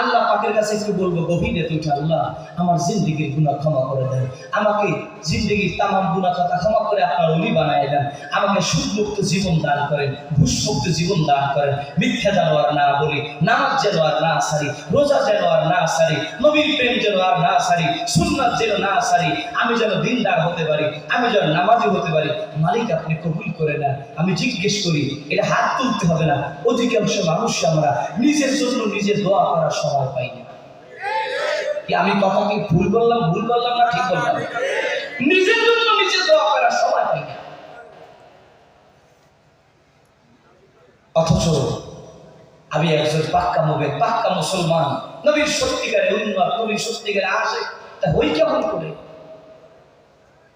S1: আল্লাহ পাকের কাছে একটু বলবো গভীরে তুই আল্লাহ আমার জিন্দেগির গুনাহ ক্ষমা করে দেন, আমাকে জিন্দেগির তামাম গুনাহ কথা ক্ষমা করে আপনার ওলি বানায় দেন, আমাকে সুদমুক্ত জীবন দান করেন, ঘুষমুক্ত জীবন দান করেন, মিথ্যা যেন আর না বলি, নামাজ যেন আর না সারি, রোজা যেন আর না সারি, নবীর প্রেম যেন আর না সারি, সুন্নাত যেন না সারি, আমি যেন দিনদার হতে পারি, আমি যেন নামাজি হতে পারি। মালিক আপনি কবুল করে নেন। আমি জিজ্ঞেস করি, এটা হাত তুলতে হবে না। অধিকাংশ মানুষ আমরা নিজের জন্য নিজে দোয়া করার সময় পাই না। কি আমি কথা কি ভুল বললাম না ঠিক বললাম? নিজের জন্য নিজে দোয়া করার সময় পাই না। অথচ আমি একজন পাক্কা মুমিন, পাক্কা মুসলমান, নবীর সত্যিকারের উম্মত, নবীর সত্যিকারের আশিক, তা হই কেমন করে?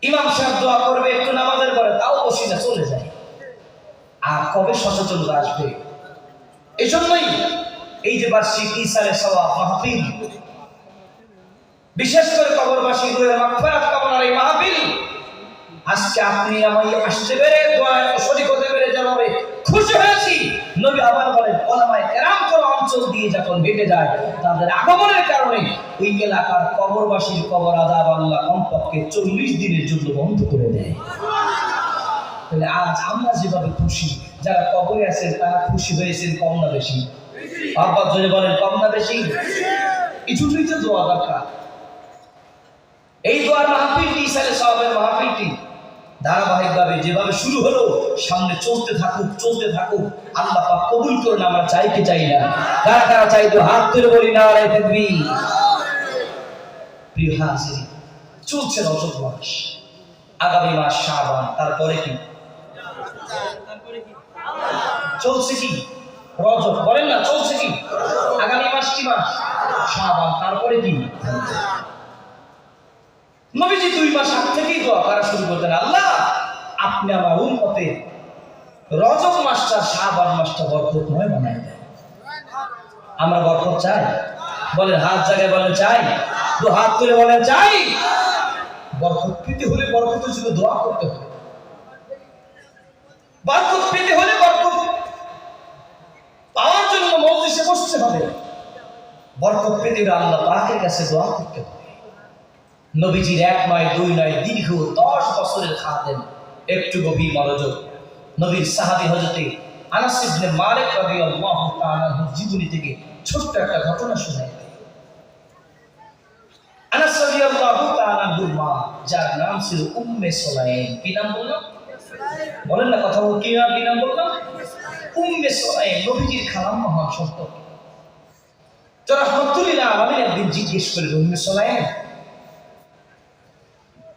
S1: ইমাম সাহেব দোয়া করবে একটু নামাজের পরে, তাও বসি না, চলে যায়। আর কবে সচেতনতা আসবে? এই জন্যই এই যে বার্ষিক ইসারে সওয়াব মাহফিল, বিশেষ করে কবরবাসী রুহের মাগফিরাত কামনার এই মাহফিল, আজকে আপনি আমি আসতে পেরে দোয়ায় শরীক হতে পেরে যেভাবে খুশি হয়েছি, নবী আবার বলেন ওলামায়ে কেরাম কোন অঞ্চল দিয়ে যখন হেঁটে যায় তাদের আগমনের কারণে ওই এলাকার কবরবাসীর কবর আযাব আল্লাহ কমপক্ষে 40 দিনের জন্য বন্ধ করে দেয়। তাহলে আজ আমরা যেভাবে খুশি, যারা কবরে আছেন তারা খুশি হয়েছেন কম না বেশি? আব্বা জোরে বলেন কম না বেশি? এই জন্যই তো দোয়া দরকার। এই দোয়ার মাহফিলটি, ইসালে সওয়াবের মাহফিলটি ধারাবাহিকভাবে যেভাবে শুরু হলো, সামনে চলতে থাকুক, চলতে থাকুক। আল্লাহ পাক কবুল করুন। আমরা চাই কি চাই না? কারা কারা চাই তো হাত তুলে বলি নারে তাকবীর। প্রিয় হাজির, চলছে রজব মাস, আগামী মাস শাবান, তারপরে কি? চলছে কি? রজব। বলেন না, চলছে কি? আগামী মাস কি মাস? শাবান। তারপরে কি? নবীজি 2 মাস আগ থেকেই দোয়া করা শুরু করতেন, আল্লাহ আপনি আমার উম্মতে রজব মাসটা, শাবান মাসটা বরকতময় বানাই দেন। আমরা বরকত চাই? বলেন, হাত জায়গায় বলেন চাই। 2 হাত তুলে বলেন চাই। বরকত পেতে হলে বরকতের জন্য দোয়া করতে হবে। বরকত পেতে হলে বরকত পাওয়ার জন্য মজলিসে বসতে হবে। বরকত পেতে হলে আল্লাহ পাকের কাছে দোয়া করতে হবে। নবীজির 1 নয় 2 নয় দীর্ঘ 10 বছরের খাদেম। একটু গভীর মনোযোগ। নবীর সাহাবী হযরতে আনাস ইবনে মালিক রাদিয়াল্লাহু তাআলা জীবনী থেকে ছোট্ট একটা ঘটনা শোনাই। আনাস রাদিয়াল্লাহু তাআলা মা, যার নাম ছিল উম্মে সুলাইম। কি নাম বললাম? বলেন না, কথা বল। কি নাম বললাম? উম্মে সুলাইম, নবীজির খালাম্মা হওয়ার সম্পর্কে। তো রাহমাতুল্লিল আলামিন একদিন জিজ্ঞেস করলেন, উম্মে সুলাইম,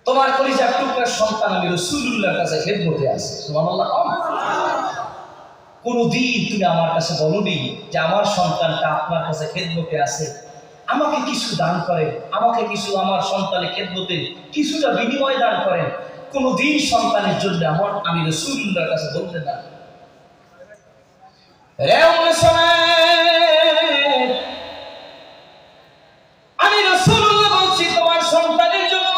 S1: তোমার কলিজার টুকরা সন্তান আমি রাসূলুল্লাহর কাছে খেদমতে আছে, সুবহানাল্লাহ। কোনদিন তুমি আমার কাছে বলোনি যে আমার সন্তানটা আপনার কাছে খেদমতে আছে, আমাকে কিছু দান করেন, আমাকে কিছু আমার সন্তানের খেদমতে কিছুটা বিনিময় দান করেন? কোনদিন সন্তানের জন্য আমি রাসূলুল্লাহর কাছে বলতে না। রে উম্মে সুলাইম, আমি রাসূলুল্লাহ বলছি তোমার সন্তানের জন্য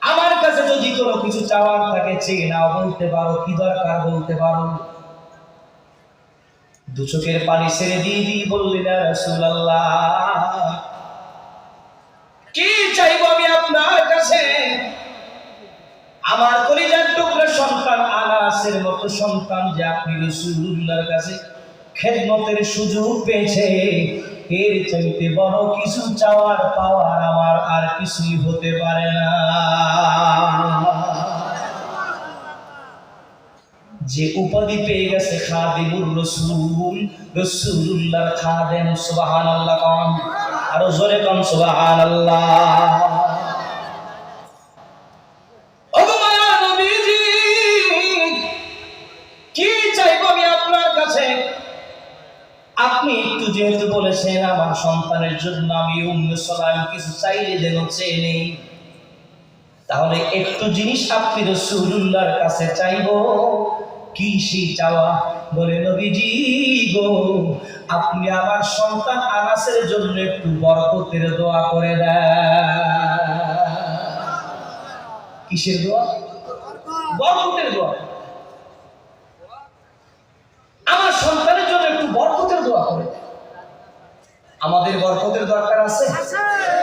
S1: আমার কাছে যদি কোনো কিছু চাওয়ার থাকে চেয়ে নাও, বলতে পারো। কি দরকার বলতে পারো। 2 চোখের পানি ছেড়ে দিয়ে বললেন, ইয়া রাসূলুল্লাহ, কি চাইবো আমি আপনার কাছে? আমার কলিজার টুকরা সন্তান আনাসের মতো সন্তান যে আপনি রাসূলুল্লাহর কাছে খেদমতের সুযোগ পেয়েছে, এর চাইতে বড় কিছু চাওয়ার পাওয়ার আমার আর কিছুই হতে পারে না। যে উপাধি পেয়ে গেছে খাদিমুর রাসূল, রাসূলুল্লাহর খাদেম। সুবহানাল্লাহ। কোন আরো জোরে কোন সুবহানাল্লাহ। ওগো মায়া নবীজি, কি চাইবো আমি আপনার কাছে? আপনি একটু যেহেতু বলেছেন আমার সন্তানের জন্য আমি উম্মে সুলাইম কিছু চাইলে যেন চেয়ে নেই, তাহলে একটু জিনিস আপনি রাসূলুল্লাহর কাছে চাইবো। কি সেই চাওয়া? বলে, নবীজি গো, আপনি আমার সন্তান আনাসের জন্য একটু বরকতের দোয়া করে দেন। কিসের দোয়া? বরকতের দোয়া। আমার সন্তানের জন্য একটু বরকতের দোয়া করে দেন। আমাদের বরকতের দরকার আছে?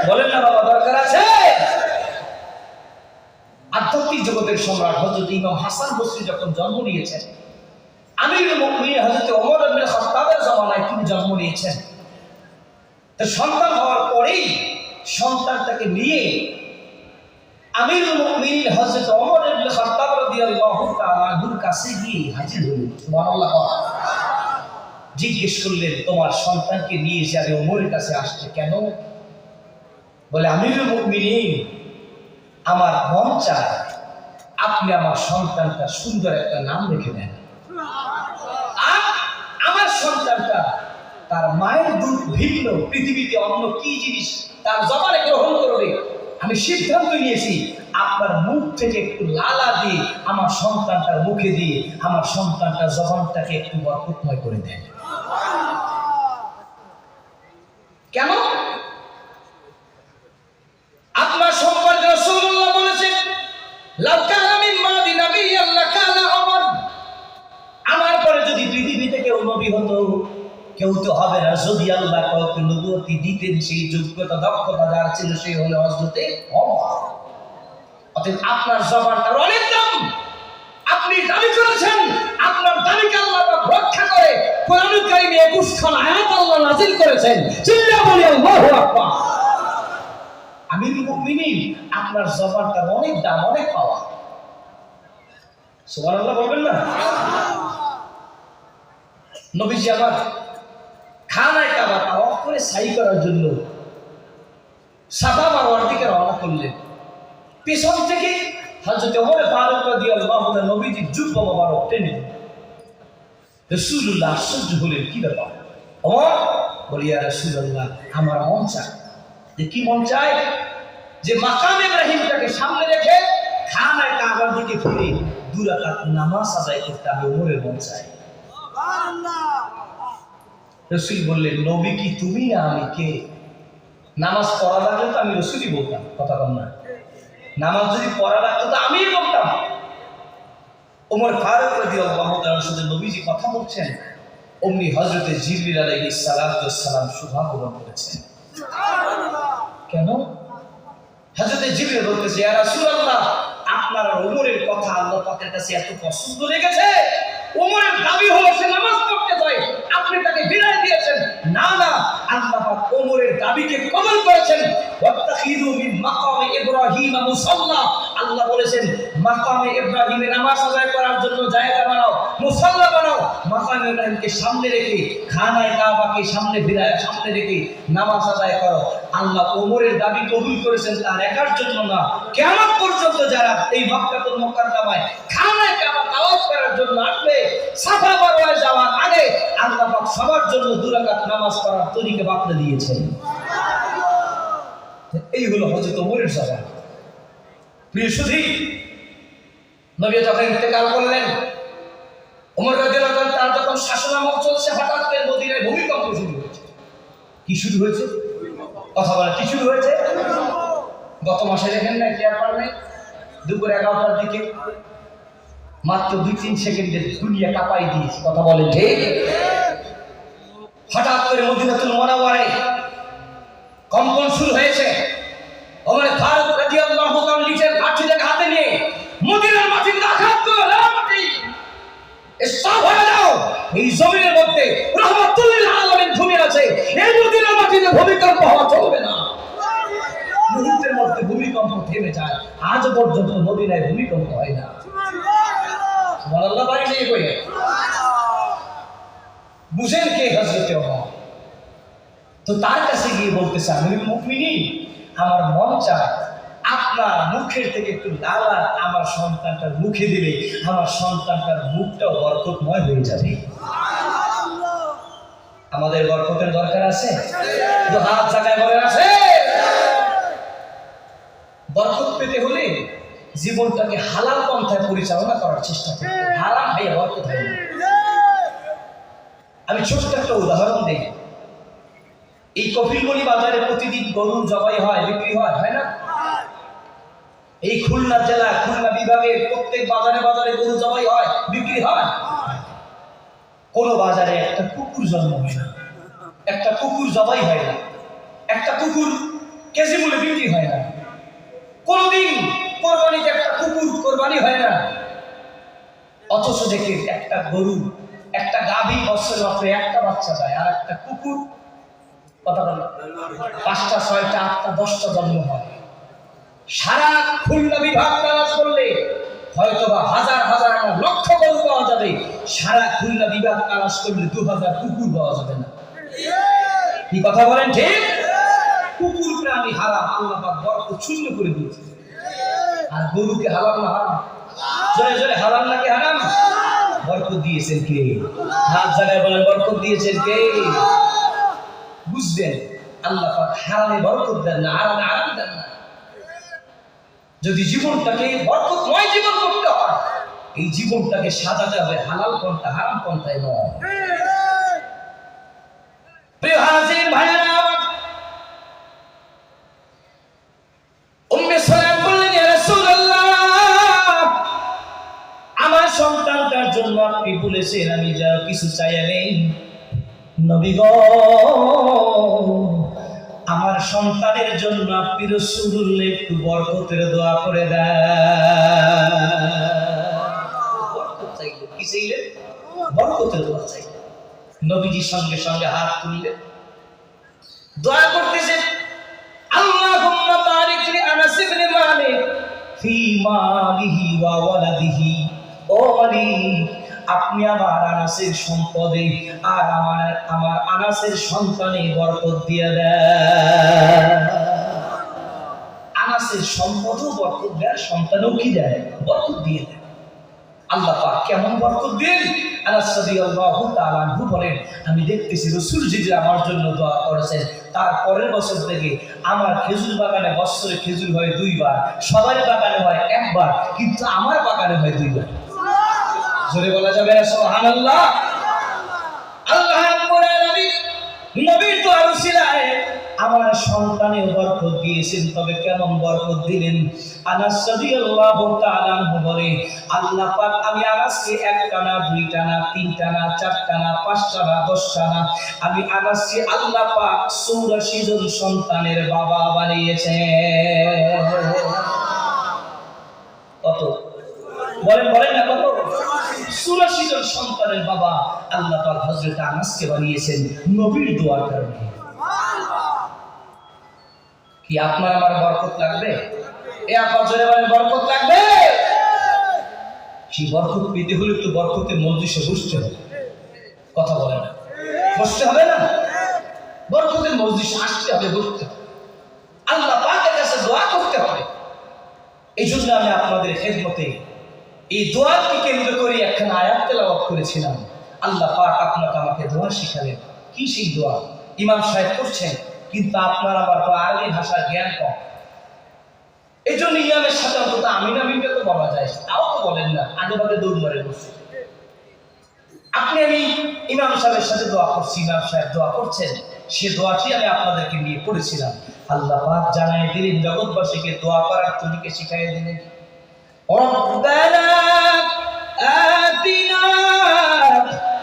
S1: বলেন না বাবা, দরকার আছে। আধ্যাত্মিক জগতের সম্রাট হযরত ইমাম হাসান বসরি যখন জন্ম নিয়েছেন, আমিরুল মুমিনিন হযরত ওমর ইবনে খাত্তাবের জামানায় তিনি জন্ম নিয়েছেন। তো সন্তান হওয়ার পরেই সন্তানটাকে নিয়ে আমিরুল মুমিনিন হযরত ওমর ইবনে খাত্তাব রাদিয়াল্লাহু তাআলা আনহুর কাছে গিয়ে হাজির হলেন। সুবহানাল্লাহ। জিজ্ঞেস করলেন, তোমার সন্তানকে নিয়ে যাবে ওমরের কাছে আসছে কেন? বলে, আমিরুল মুমিনিন, আমার মন চায় আপনি আমার সন্তানটা সুন্দর একটা নাম রেখে দেন। আর আমার সন্তানটা তার মায়ের দুধ ভিন্ন পৃথিবীতে অন্য কি জিনিস তার জবানে গ্রহণ করবে, আমি সিদ্ধান্ত নিয়েছি আপনার মুখ থেকে একটু লালা দিয়ে আমার সন্তানটার মুখে দিয়ে আমার সন্তানটার জবানটাকে একটু বরকতময় করে দেন। কেন? আপনার সম্পর্কে রাসূলুল্লাহ বলেছেন, লাউ কানা মিন মাদি নাবিয়্যান লাকানা ওমর। আমার পরে যদি পৃথিবীতে কেউ নবী হতো, কেউ তো হবে না, যদি আল্লাহ কাউকে নবুয়তি দিতেন, সেই যোগ্যতা দক্ষতা যার ছিল সেই হলো হযরতে ওমর। অতএব আপনার জবানটার অনেক দাম। আপনি দাবি করেছেন আপনার দাবিকে আল্লাহ রক্ষা করে কোরআনুল কারীমে 21 খান আয়াত আল্লাহ নাযিল করেছেন। চিল্লা বলি আল্লাহু আকবার। আমিরুল মুমিনিন, আপনার জবানটার অনেক দাম, অনেক পাওয়া। সুবহানাল্লাহ বলবেন না? নবীজি আবার খানায় কাবা তাওয়াফ করে সাই করার জন্য সাফা মারওয়ার দিকে রওনা করলেন। পেছন থেকে হযরত ওমর ফারুক রাদিয়াল্লাহু আনহু নবীজির জুব্বা মোবারক টেনে রাসূলুল্লাহ আশ্চর্য হলেন, কি ব্যাপার ওমর? বলি ইয়া রাসূলুল্লাহ, আমার মন চায়। যে কি মন চায়? যে মাকাম ইব্রাহিমটাকে সামনে রেখে খানায় কাবার দিকে ফিরে 2 রাকাত নামাজ আদায় করতে আমি ওমরের মন চাই। রাসূল বললেন, নবী কি তুমি না আমি কে? নামাজ পড়া লাগলে তো আমি রাসূলই বলতাম, কথা বল না। নামাজ যদি পড়া লাগতো তো আমিই বলতাম। ওমর ফারুক রাদিয়াল্লাহু তাআলা সাথে নবীজি কথা বলছেন, অমনি হযরতে জিবরিল আলাইহিস সালাম শুভাগমন করেছেন। কেন? হযরতে জিবরিল বলতেছে, ইয়া রাসূলুল্লাহ, আপনার ওমরের কথা আল্লাহ পাকের কাছে এত পছন্দ লেগেছে, ওমরের দাবি হলো সে নামাজ পড়তে চায়, আপনি তাকে বিদায় দিয়েছেন। না না, আল্লাহ পাক ওমরের দাবিকে কবুল করেছেন। ওয়াত্তাখিযু মিন মাকামি ইব্রাহিম মুসাল্লা, আল্লাহ বলেছেন মাকামে ইব্রাহিমে নামাজ আদায় করার জন্য জায়গা বানাও, মুসাল্লা বানাও। মাকামে ইব্রাহিমকে সামনে রেখে খানায়ে কাবাকে সামনে রেখে নামাজ আদায় করো। আল্লাহ ওমরের দাবি কবুল করেছেন তার একার জন্য না, কিয়ামত পর্যন্ত যারা এই মক্কাতুল মুকাররমায় খানায়ে কাবা তাওয়াফ করার জন্য আসবে, সাফা মারওয়ায় যাওয়ার আগে আল্লাহ পাক সবার জন্য 2 রাকাত নামাজ পড়ার তরিকা বাতলে দিয়েছেন। এই হলো হযরত ওমরের জবাব। প্রিয় সুধী, নবী যখন ইন্তেকাল করলেন, ওমর রাদিয়াল্লাহু তাআলা তার যখন শাসনামল চলছে, হঠাৎ করে মদিনায় ভূমিকম্প শুরু হয়েছে। কি শুরু হয়েছে? কথা বলে, কি শুরু হয়েছে? গত মাসে দেখেন না, টের পারলেন? দুপুর 11টার দিকে মাত্র 2-3 সেকেন্ডে দুনিয়া কাঁপাই দিয়েছে। কথা বলে ঠিক? হঠাৎ করে মদিনাতুল মুনাওয়ারায় কম্পন শুরু হয়েছে। ওমর ফারুক রাদিয়াল্লাহু তাআলা নিচের লাঠিটাকে হাতে নিয়ে মদিনার মাটিতে আঘাত করে, মাটি স্টপ হয়ে যাও, এই জমিনের মধ্যে রাহমাতুল লিল আলামিন ঘুমিয়ে আছে, এই মদিনার মাটিতে ভূমিকম্প হওয়া চলবে না। মুহূর্তের মধ্যে ভূমিকম্প থেমে যায়। আজ পর্যন্ত মদিনায় ভূমিকম্প হয় না। সুবহানাল্লাহ, বাড়ি নিয়ে কই বুঝেন কে? হযরত ওমর। তো তার কাছে গিয়ে বলতেছে, আমিরুল মুমিনিন, আমার মন চায় আপনার মুখের থেকে একটু লালা আমার সন্তানটার মুখে দিলে আমার সন্তানটার মুখটাও বরকতময় হয়ে যাবে। আমাদের বরকতের দরকার আছে? তো হাত জায়গায় বলে আছে। বরকত পেতে হলে জীবনটাকে হালাল পন্থায় পরিচালনা করার চেষ্টা করতে, হারাম ভাইয়া বরকত হয় না। আমি ছোট্ট একটা উদাহরণ দিই। এই কফিলগঞ্জ বাজারে প্রতিদিন গরু জবাই হয়, বিক্রি হয়, হয় না? এই খুলনা জেলা, খুলনা বিভাগের প্রত্যেক বাজারে বাজারে গরু জবাই হয়, বিক্রি হয়। কোন বাজারে একটা কুকুর জন্ম হয় না, একটা কুকুর জবাই হয় না, একটা কুকুর কেজি মূল্যে বিক্রি হয় না। কোনদিন কোরবানিতে একটা কুকুর কোরবানি হয় না। অথচ দেখে একটা গরু, একটা গাভী বছরে মাত্র একটা বাচ্চা দেয়, আর একটা কুকুর কথা বলে 5টা 6টা 8টা 10টা জন্ম হয়। সারা খুলনা বিভাগ তালাশ করলে হয়তোবা হাজার হাজার লক্ষ গরু পাওয়া যাবে, সারা খুলনা বিভাগ তালাশ করলে 2000 কুকুর পাওয়া যাবে না। কি কথা বলেন ঠিক? কুকুর প্রাণী হারাম, আল্লাহ পাক বরকত শূন্য করে দিয়েছে। আর গরুকে হালাল না হারাম? জোরে জোরে হালাল নাকি হারাম? বরকত দিয়েছেন কে? হাত জায়গায় বলেন, বরকত দিয়েছেন কে? বুঝবেন, আল্লাহ পাক হারামে বরকত দেন না, হারামে আরাম দেন না। যদি জীবনটাকে বরকতময় জীবন করতে হয়, এই জীবনটাকে সাজাতে হবে হালাল পন্থা, হারাম পন্থায় নয়। প্রিয় হাজির ভাইরা, উম্মে সালাম বললেন, ইয়া রাসূলুল্লাহ, আমার সন্তানটার জন্য আপনি বলেছেন আমি যা কিছু চাই নেই। নবী গো, আমার সন্তানের জন্য আপনি রাসূলুল্লাহ একটু বরকতের দোয়া করে দেন। বরকত চাইলেন, কি চাইলেন? বরকতের দোয়া চাইলেন। নবীজির সঙ্গে সঙ্গে হাত তুললেন, দোয়া করতেছেন, আল্লাহুম্মা বারিক লি আনাস ইবনে মালিক ফি মালিহি ওয়া ওয়ালাদিহি। ও মালিক, আপনি আমার আনাসের সম্পদে আর আমার আনাসের সন্তানে বরকত দিয়ে দেন। আনাসের সম্পদও বরকত দেয়, সন্তানও কি দেয়? বরকত দিয়ে দেয়। আল্লাহ পাক কেমন বরকত দেন। আনাস রাদিয়াল্লাহু তাআলা আনহু বলেন, আমি দেখতেছি রাসূল জি আমার জন্য দোয়া করেছেন, তার পরের বছর থেকে আমার খেজুর বাগানে বছরে খেজুর হয় 2 বার, সবার বাগানে হয় 1 বার, কিন্তু আমার বাগানে হয় 2 বার। জোরে বলা যাবে না সুবহানাল্লাহ? আল্লাহ রাব্বুল আলামিন নবীর দোয়ার উসিলায় আমার সন্তানে বরকত দিয়েছেন। তবে কেমন বরকত দিলেন? আনাস রাদিয়াল্লাহু তাআলা আনহু বলে, আল্লাহ পাক আমি আনাসকে 1 টানা 2 টানা 3 টানা 4 টানা 5 টানা 10 টানা আমি আনাসকে আল্লাহ পাক 84 জন সন্তানের বাবা বানিয়েছেন। কত বলেন বলেন না, কত? 84 জন সন্তানের বাবা আল্লাহ পাক হযরত আনাসকে বানিয়েছেন নবীর দোয়ার কারণে। কি আপনার আমার বরকত লাগবে? এ আপনার জোরে বলেন, বরকত লাগবে? সেই বরকত পেতে হলে তো বরকতের মজলিসে বসতে হবে। কথা বলে না, বসতে হবে না? বরকতের মজলিসে আসতে হবে, বসতে হবে, আল্লাহ পাকের কাছে দোয়া করতে হবে। এই জন্য আমি আপনাদের খেদমতে এই দোয়াকে কেন্দ্র করে একখানা আয়াত তেলাওয়াত করেছিলাম। আল্লাহ পাক আপনাকে আমাকে দোয়া শিখালেন। কি সেই দোয়া? ইমাম সাহেব করছেন, কিন্তু আপনার আবার তো আরবি ভাষার জ্ঞান কম। এই জন্য ইমামের সাথে অন্তত আমিন আমিনটা তো বলা যায়, তাও তো বলেন না, আগে ভাগে দৌড় মারে বসে। আপনি আমি ইমাম সাহেবের সাথে দোয়া করছি, ইমাম সাহেব দোয়া করছেন, সে দোয়াটি আমি আপনাদেরকে নিয়ে পড়েছিলাম। আল্লাহ পাক জানাই দিলেন, জগৎবাসীকে দোয়া করার তরিকা শিখাই দিলেন। রব্বানা আতিনা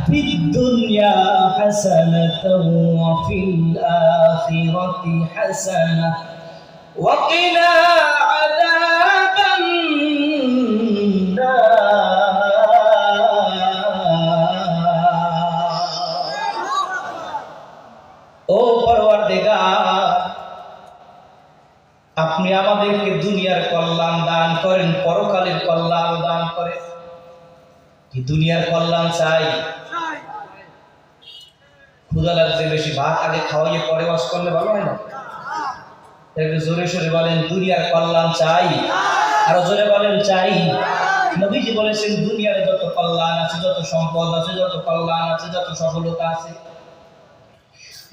S1: ফিদ দুনিয়া হাসানাতাও ওয়া ফিল আখিরাতি হাসানাহ ওয়া কিনা আযাবান নার। ও পরওয়ারদিগার, আপনি আমাদেরকে দুনিয়ার কল্যাণ দান করেন, পরকালের কল্যাণ দান করেন। কি দুনিয়ার কল্যাণ চাই? ক্ষুধা লাগছে বেশি, ভাত আগে খাওয়াইয়ে পরে ওয়াজ করলে ভালো হয় না? একটু জোরে সোরে বলেন, দুনিয়ার কল্যাণ চাই। আরো জোরে বলেন, চাই। নবীজি বলেছেন, দুনিয়ার যত কল্যাণ আছে, যত সম্পদ আছে, যত কল্যাণ আছে, যত সফলতা আছে,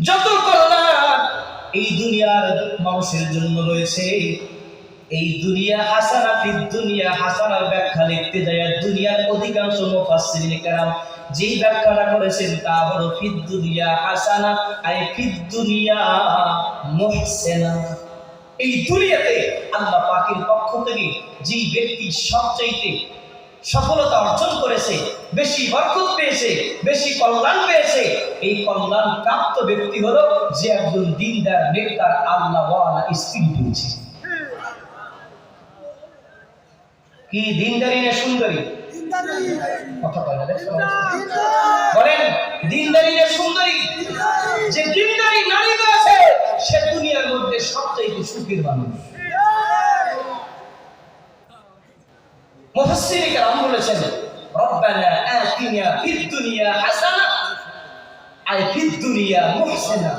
S1: যত কল্যাণ এই দুনিয়ার মানুষের জন্য রয়েছে, এই দুনিয়া হাসানা ফিদ দুনিয়া হাসানার ব্যাখ্যা লিখতে যায় দুনিয়ার অধিকাংশ মুফাসসিরিন কেরাম যেই ব্যাখ্যাটা করেছেন তা হলো ফিদ দুনিয়া হাসানা আই ফিদ দুনিয়া মুহসিনা। এই দুনিয়াতে আল্লাহ পাকের পক্ষ থেকে যেই ব্যক্তি সবচাইতে সফলতা অর্জন করেছে, বেশি বরকত পেয়েছে, বেশি কল্যাণ পেয়েছে, এই কল্যাণ প্রাপ্ত ব্যক্তি হলো যে একজন দিনদার নেককার আল্লাহওয়ালা স্ত্রী পেয়েছে। কি দিনদারি না সুন্দরী? কথা বলেন, বলেন দিনদারি না সুন্দরী? যে দিনদারি নারী আছে সে দুনিয়ার মধ্যে সবচাইতে সুখের মানুষ। মুফাসসিরিন কেরাম বলেছেন, রব্বানা আতিনা ফিদ দুনিয়া হাসানা আই ফিদ দুনিয়া মুহসিনা।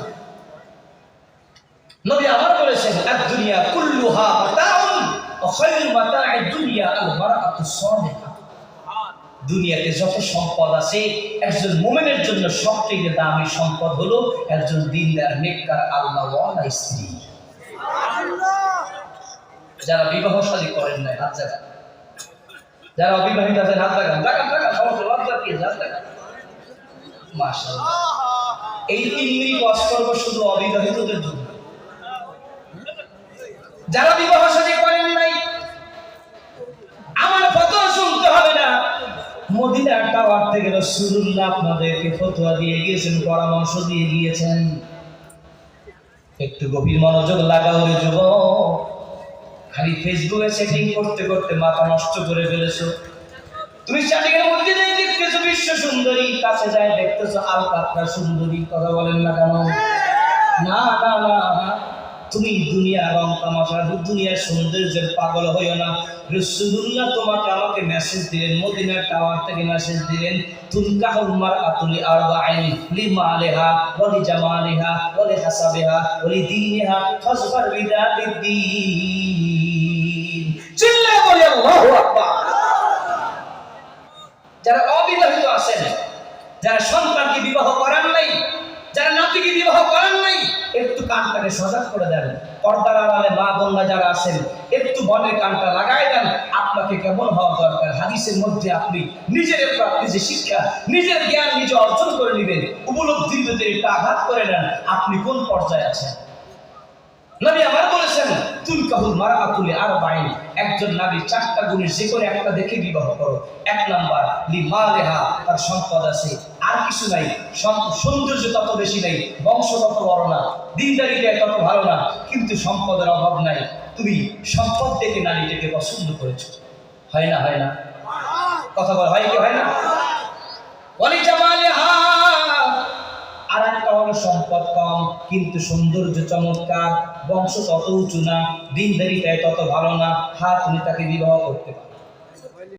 S1: নবী আমার বলেছেন, আদ-দুনিয়া কুল্লুহা মাতাউন ওয়া খায়রু মাতা'আদ দুনিয়া আল-মারআতুস সালিহা। দুনিয়াতে যত সম্পদ আছে, একজন মুমিনের জন্য সবচেয়ে দামি সম্পদ হলো একজন দিনদার নেককার আল্লাহওয়ালা স্ত্রী। সুবহানাল্লাহ। যারা বিবাহ শাদী করেন না হাত জাগান, যারা অবিবাহিত আছেন হাত জাগান, জাগান জাগান, সমস্যা লজ্জা কি জাগান। মাশাআল্লাহ। এই 3 মিনিট ওয়াজ করব শুধু অবিবাহিতদের জন্য। যারা বিবাহ শাদী করেন নাই আমার ফতোয়া শুনতে হবে না। মদিনা টাওয়ার থেকে রাসূলুল্লাহ আপনাদেরকে ফতোয়া দিয়ে গিয়েছেন, পরামর্শ দিয়ে গিয়েছেন। একটু গভীর মনোযোগ লাগাও রে যুবক। খালি ফেসবুকে সেটিং করতে করতে মাথা নষ্ট করে ফেলেছো। তুমি সেটিং এর মধ্যে যাই দেখতেছো বিশ্ব সুন্দরী, কাছে যায় দেখতেছো আলকাতরা সুন্দরী। কথা বলেন না কেন? না না না, তুমি দুনিয়ার রং তামাশা, দুনিয়ার সৌন্দর্যের পাগল হইও না। রাসূলুল্লাহ তোমাকে আমাকে মেসেজ দিলেন, মদিনা টাওয়ার থেকে মেসেজ দিলেন, তুনকাহুল মারআতুল আরবাঈন লিমালিহা ওয়া লিজামালিহা ওয়া লিহাসাবিহা ওয়া লিদীনিহা ফাজফার বিযাতিদ্দীন। চিল্লায়ে বলি আল্লাহু আকবার। যারা অবিবাহিত আছেন, যারা সন্তানকে বিবাহ করান নাই, যারা নাতিকে বিবাহ করান নাই, একটু কানটাকে সজাগ করে দেন। পর্দার আড়ালে মা বোনরা যারা আছেন, একটু বনের কানটা লাগাই দেন। আপনাকে কেমন হওয়া দরকার? হাদিসের মধ্যে আপনি নিজের নিজে শিক্ষা, নিজের জ্ঞান নিজে অর্জন করে নেবেন, উপলব্ধির ভিতরে একটা আঘাত করে নেন আপনি কোন পর্যায়ে আছেন। নবী আবার বলেছেন, তুলকাহুল মারআতুলি আরবাইন, একজন নারীর 4টা গুণের যে কোনো একটা দেখে বিবাহ করো। 1 নাম্বার লিমালিহা, তার সম্পদ আছে, আর কিছু নাই, সৌন্দর্য তত বেশি নাই, বংশ তত বড় না, দিনদারিটা তত ভালো না, কিন্তু সম্পদের অভাব নাই। তুমি সম্পদ দেখে নারীটাকে পছন্দ করেছো, হয় না? হয় না? কথা বল, হয় কি হয় না? ওয়ালি জামালিহা, আর একটা হলো সম্পদ কম কিন্তু সৌন্দর্য চমৎকার, বংশ তত উঁচু না, দিনদারিটাই তত ভালো না, তুমি তাকে বিবাহ করতে পারো।